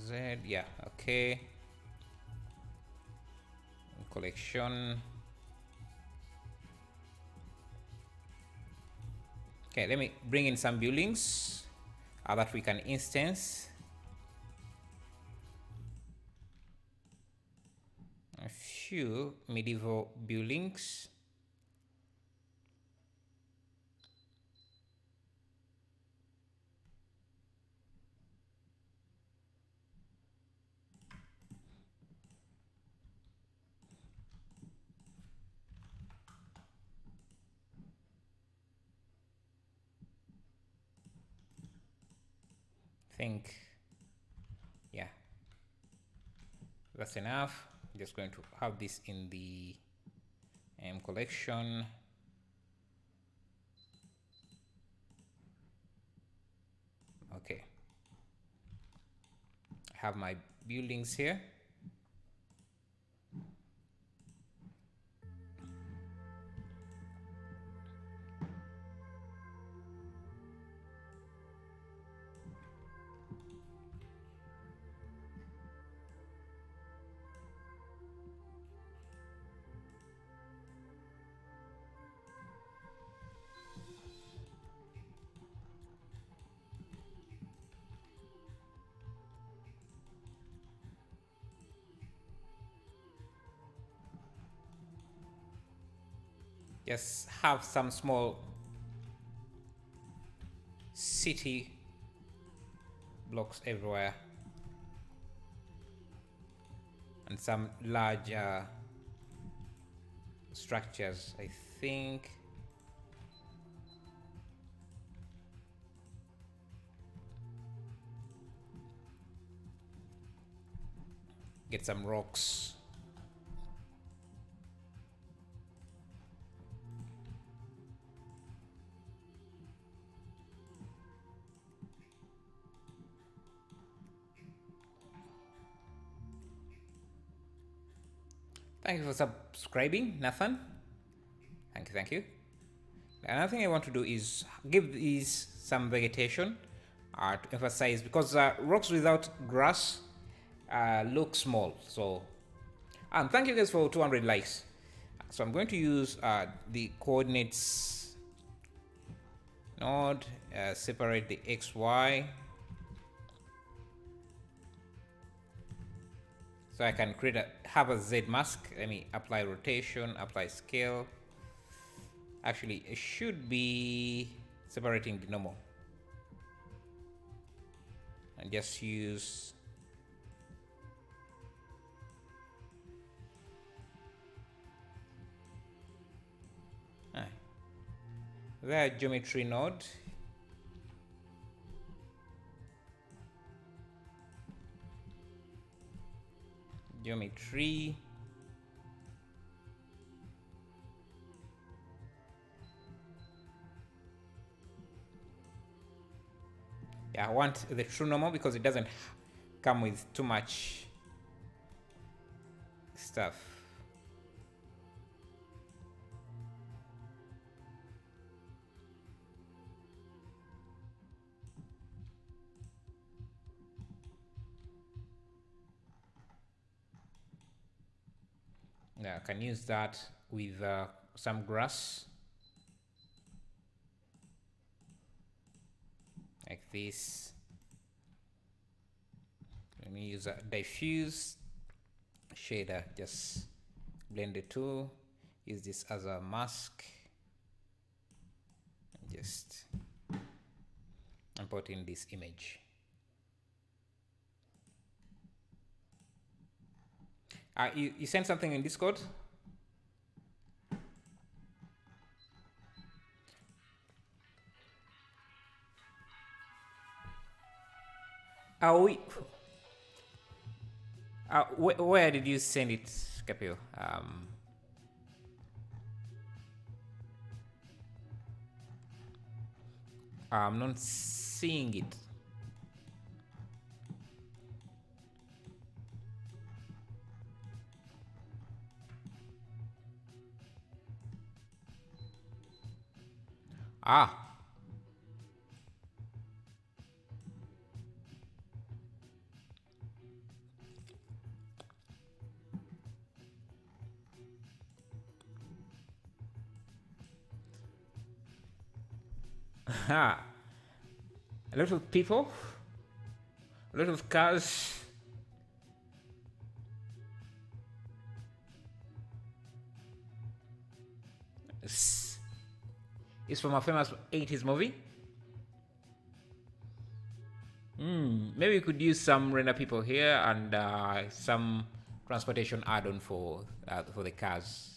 Z, yeah, okay. Collection. Okay, let me bring in some buildings that we can instance. A few medieval buildings. think, yeah, that's enough. I'm just going to have this in the collection. Okay, I have my buildings here. Just have some small city blocks everywhere and some large structures, I think. Get some rocks. Thank you for subscribing, Nathan. Thank you, thank you. Another thing I want to do is give these some vegetation to emphasize, because rocks without grass look small. So, and thank you guys for 200 likes. So I'm going to use the coordinates node, separate the XY. So I can have a Z mask. Let me apply rotation, apply scale. Actually, it should be separating the normal. And just use the geometry node. Geometry. Yeah, I want the true normal because it doesn't come with too much stuff. Yeah, I can use that with some grass. Like this. Let me use a diffuse shader, just blend the two, use this as a mask, just import in this image. You sent something in Discord? Where did you send it, Capio? I'm not seeing it. A lot of people, a lot of cars. It's from a famous 80s movie. Maybe we could use some render people here and some transportation add-on for the cars.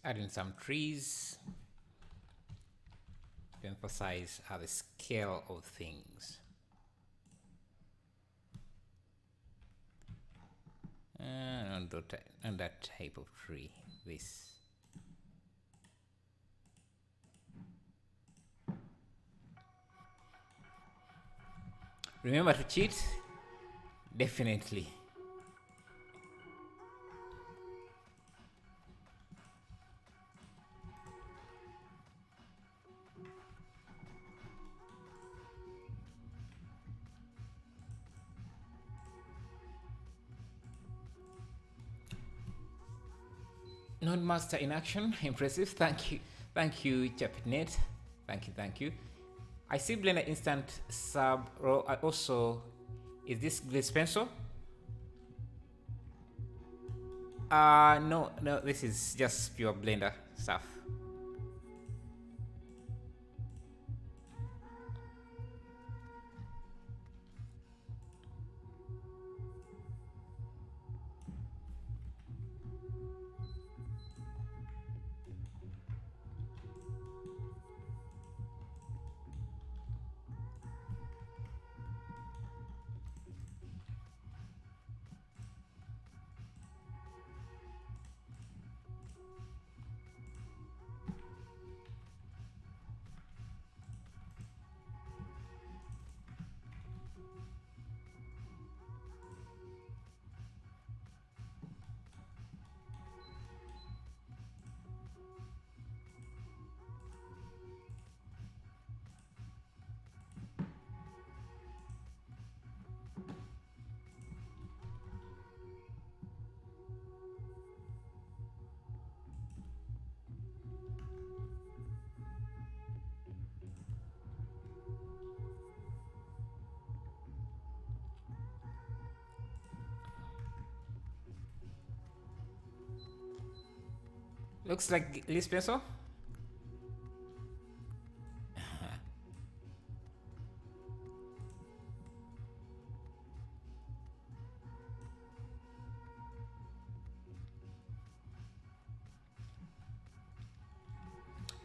add in some trees to emphasize the scale of things. And on that type of tree, this. Remember to cheat? Definitely. Node master in action. Impressive. Thank you, Chapnet. Thank you. I see Blender Instant sub row. Also, is this Glaze Pencil? No, this is just pure Blender stuff. Looks like Glaze Pencil.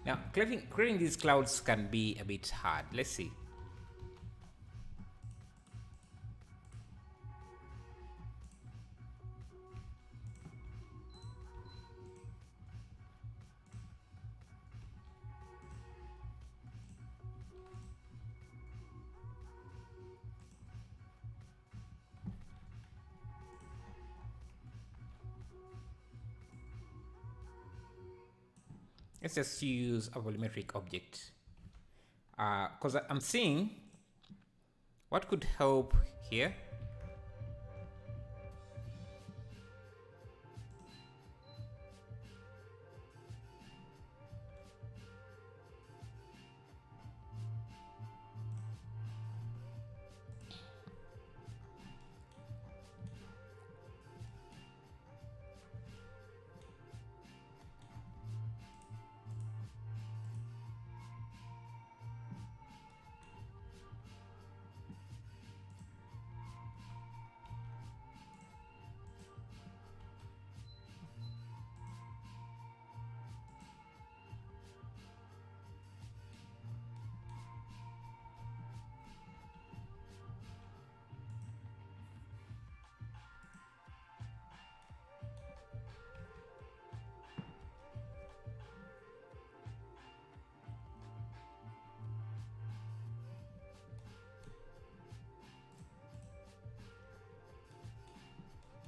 Now, creating these clouds can be a bit hard. Let's see. Let's just use a volumetric object. Because I'm seeing what could help here.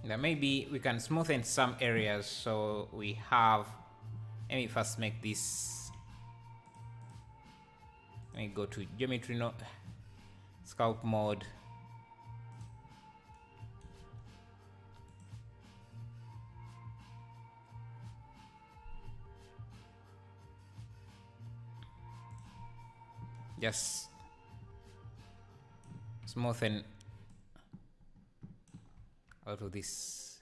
Now maybe we can smoothen some areas, so we have, let me first make this, let me go to geometry node, sculpt mode. Just smoothen out of this.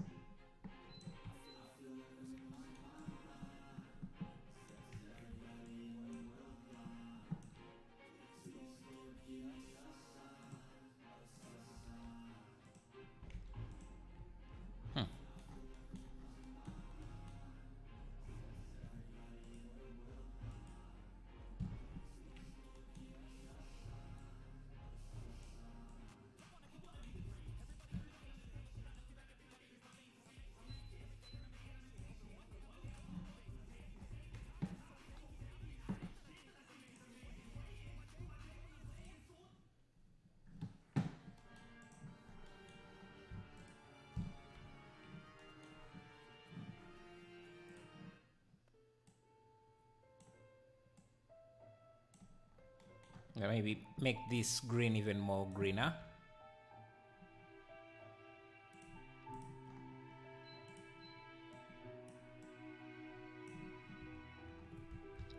Maybe make this green even more greener.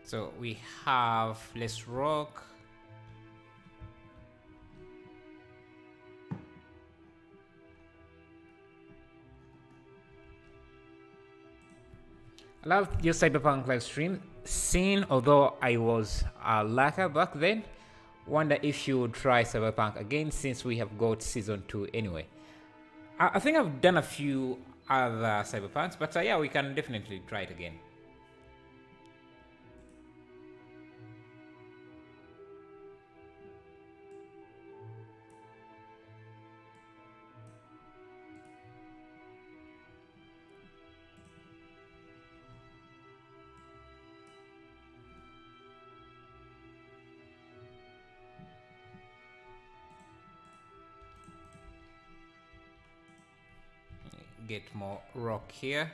So we have less rock. I love your Cyberpunk live stream scene, although I was a lacquer back then. Wonder if you would try Cyberpunk again since we have got season 2 anyway. I think I've done a few other Cyberpunks, but yeah, we can definitely try it again. Get more rock here.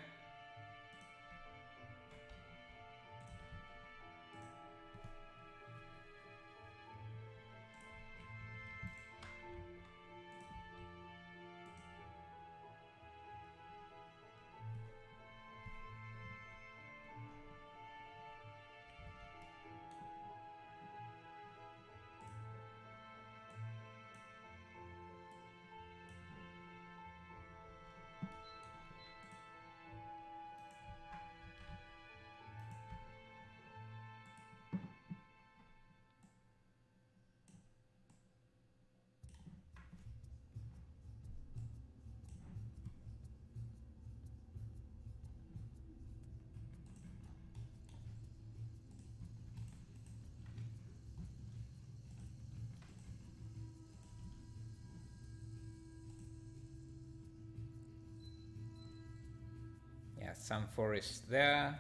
Some forest there.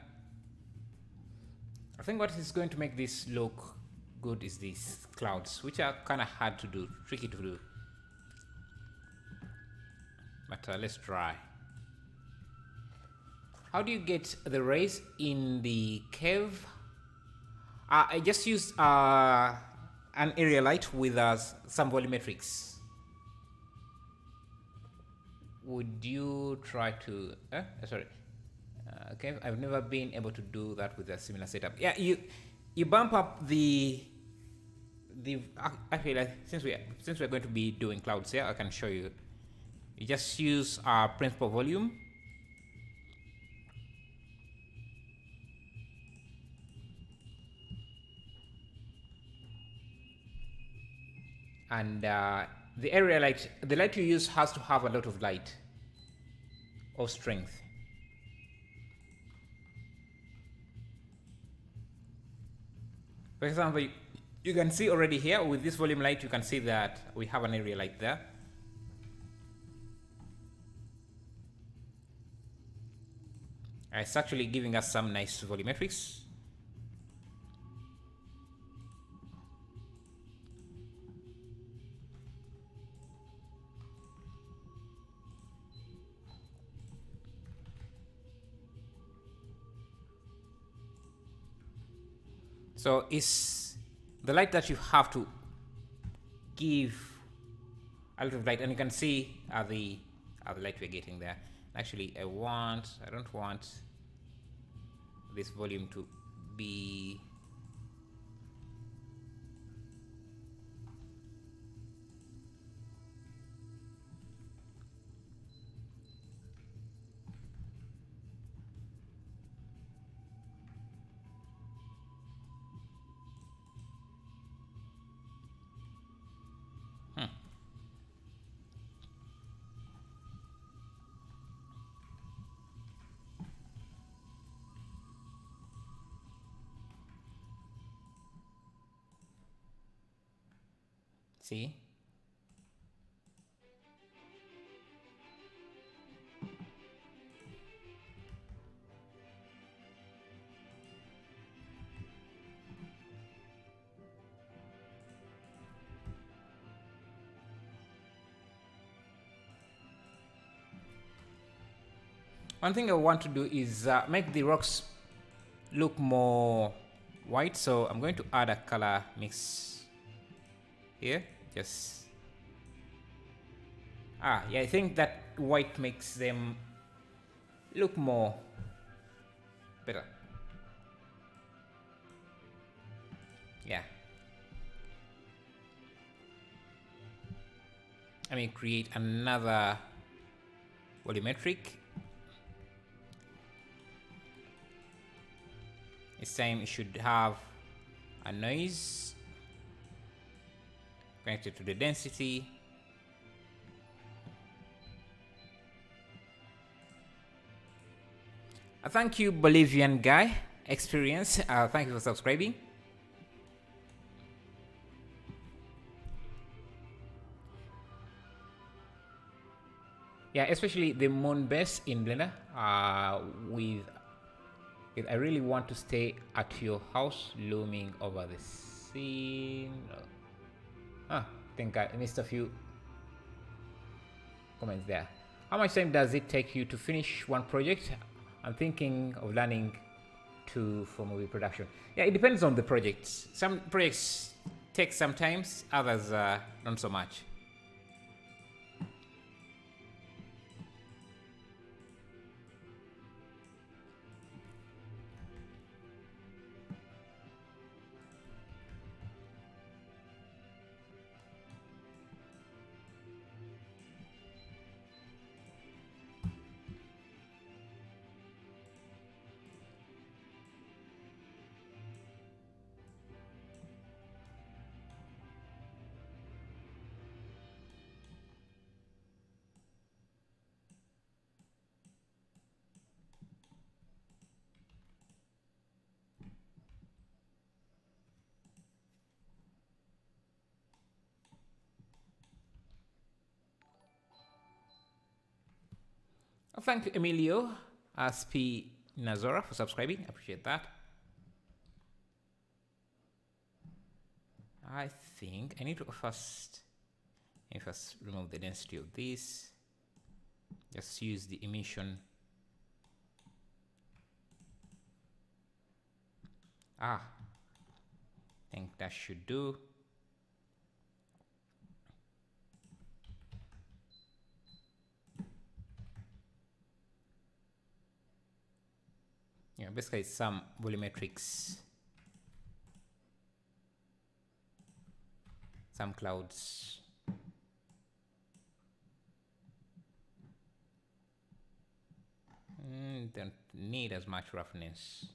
I think what is going to make this look good is these clouds, which are kind of hard to do, tricky to do. But let's try. How do you get the rays in the cave? I just used an area light with some volumetrics. Would you try to... sorry. Okay, I've never been able to do that with a similar setup. Yeah, you bump up the actually, like, since we're going to be doing clouds here, I can show you. You just use our principal volume. And the area light, the light you use has to have a lot of light or strength. For example, you can see already here with this volume light, you can see that we have an area light there. It's actually giving us some nice volumetrics. So it's the light that you have to give a lot of light, and you can see the light we're getting there. Actually, I don't want this volume to be see? One thing I want to do is make the rocks look more white, so I'm going to add a color mix here. Just yeah, I think that white makes them look more better. Yeah. I mean, create another volumetric. This time it should have a noise connected to the density. Thank you, Bolivian guy experience. Thank you for subscribing. Yeah, especially the moon base in Blender. I really want to stay at your house, looming over the scene. I think I missed a few comments there. How much time does it take you to finish one project? I'm thinking of learning for movie production. Yeah, it depends on the projects. Some projects take some time, others not so much. Thank you, Emilio Aspi Nazora, for subscribing. I appreciate that. I think I need to first remove the density of this. Just use the emission. I think that should do. Yeah, basically some volumetrics, some clouds. Don't need as much roughness.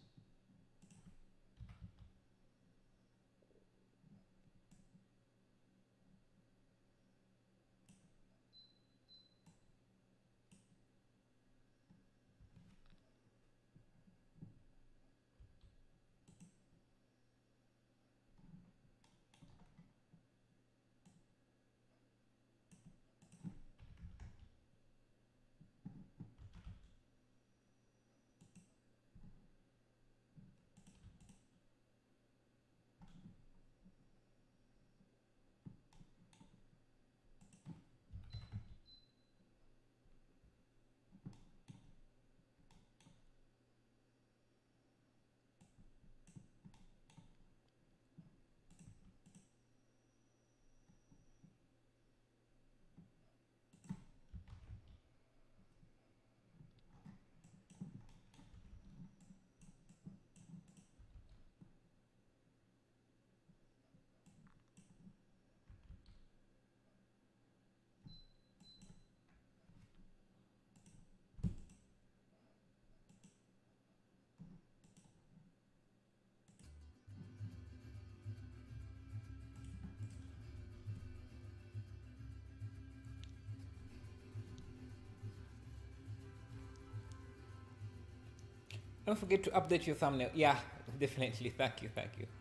Don't forget to update your thumbnail. Yeah, definitely. Thank you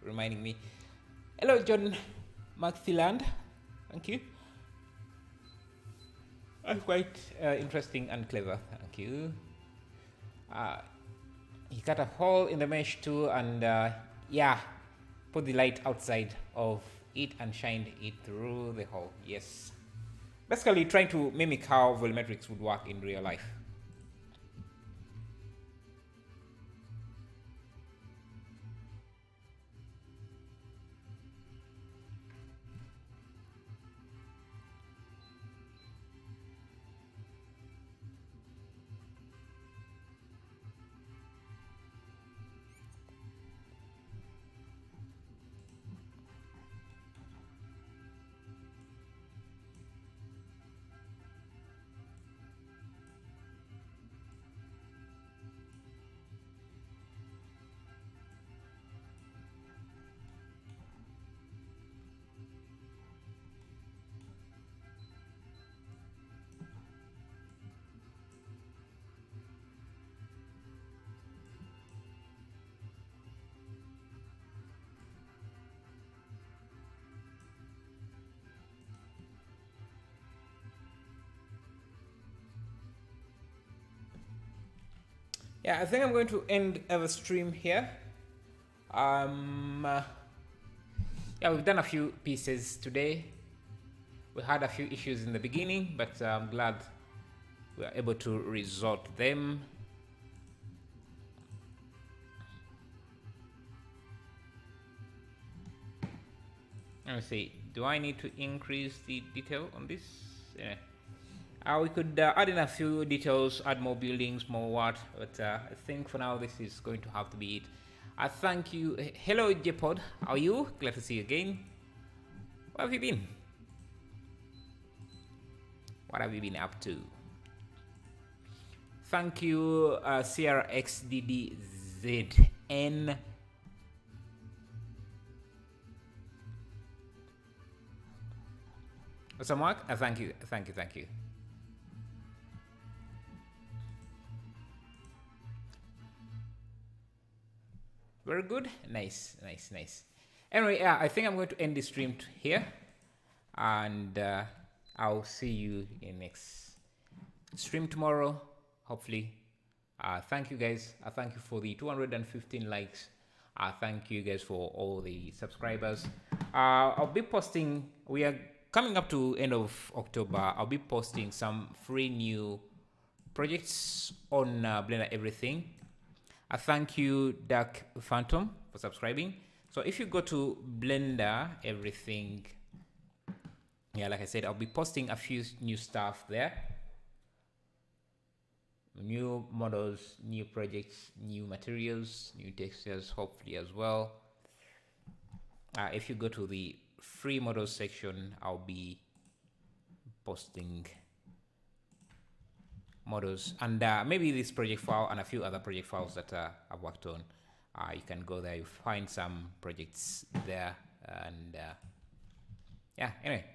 reminding me. Hello, John McThiland. Thank you. Quite interesting and clever. Thank you. He cut a hole in the mesh too, and yeah, put the light outside of it and shined it through the hole. Yes. Basically trying to mimic how volumetrics would work in real life. Yeah, I think I'm going to end the stream here. Yeah, we've done a few pieces today. We had a few issues in the beginning, but I'm glad we are able to resolve them. Let me see. Do I need to increase the detail on this? Yeah. We could add in a few details, add more buildings, more what, but I think for now this is going to have to be it. I thank you. Hello, Jpod. How are you? Glad to see you again. Where have you been? What have you been up to? Thank you, CRXDDZN. So Mark, thank you. Very good. Nice. Anyway, I think I'm going to end this stream here, and I'll see you in next stream tomorrow, hopefully. Thank you guys. Thank you for the 215 likes. Thank you guys for all the subscribers. I'll be posting. We are coming up to end of October. I'll be posting some free new projects on Blender Everything. Thank you, Dark Phantom, for subscribing. So if you go to Blender Everything, yeah, like I said, I'll be posting a few new stuff there. New models, new projects, new materials, new textures, hopefully as well. If you go to the free models section, I'll be posting models and maybe this project file and a few other project files that I've worked on. You can go there, you find some projects there, and yeah, anyway.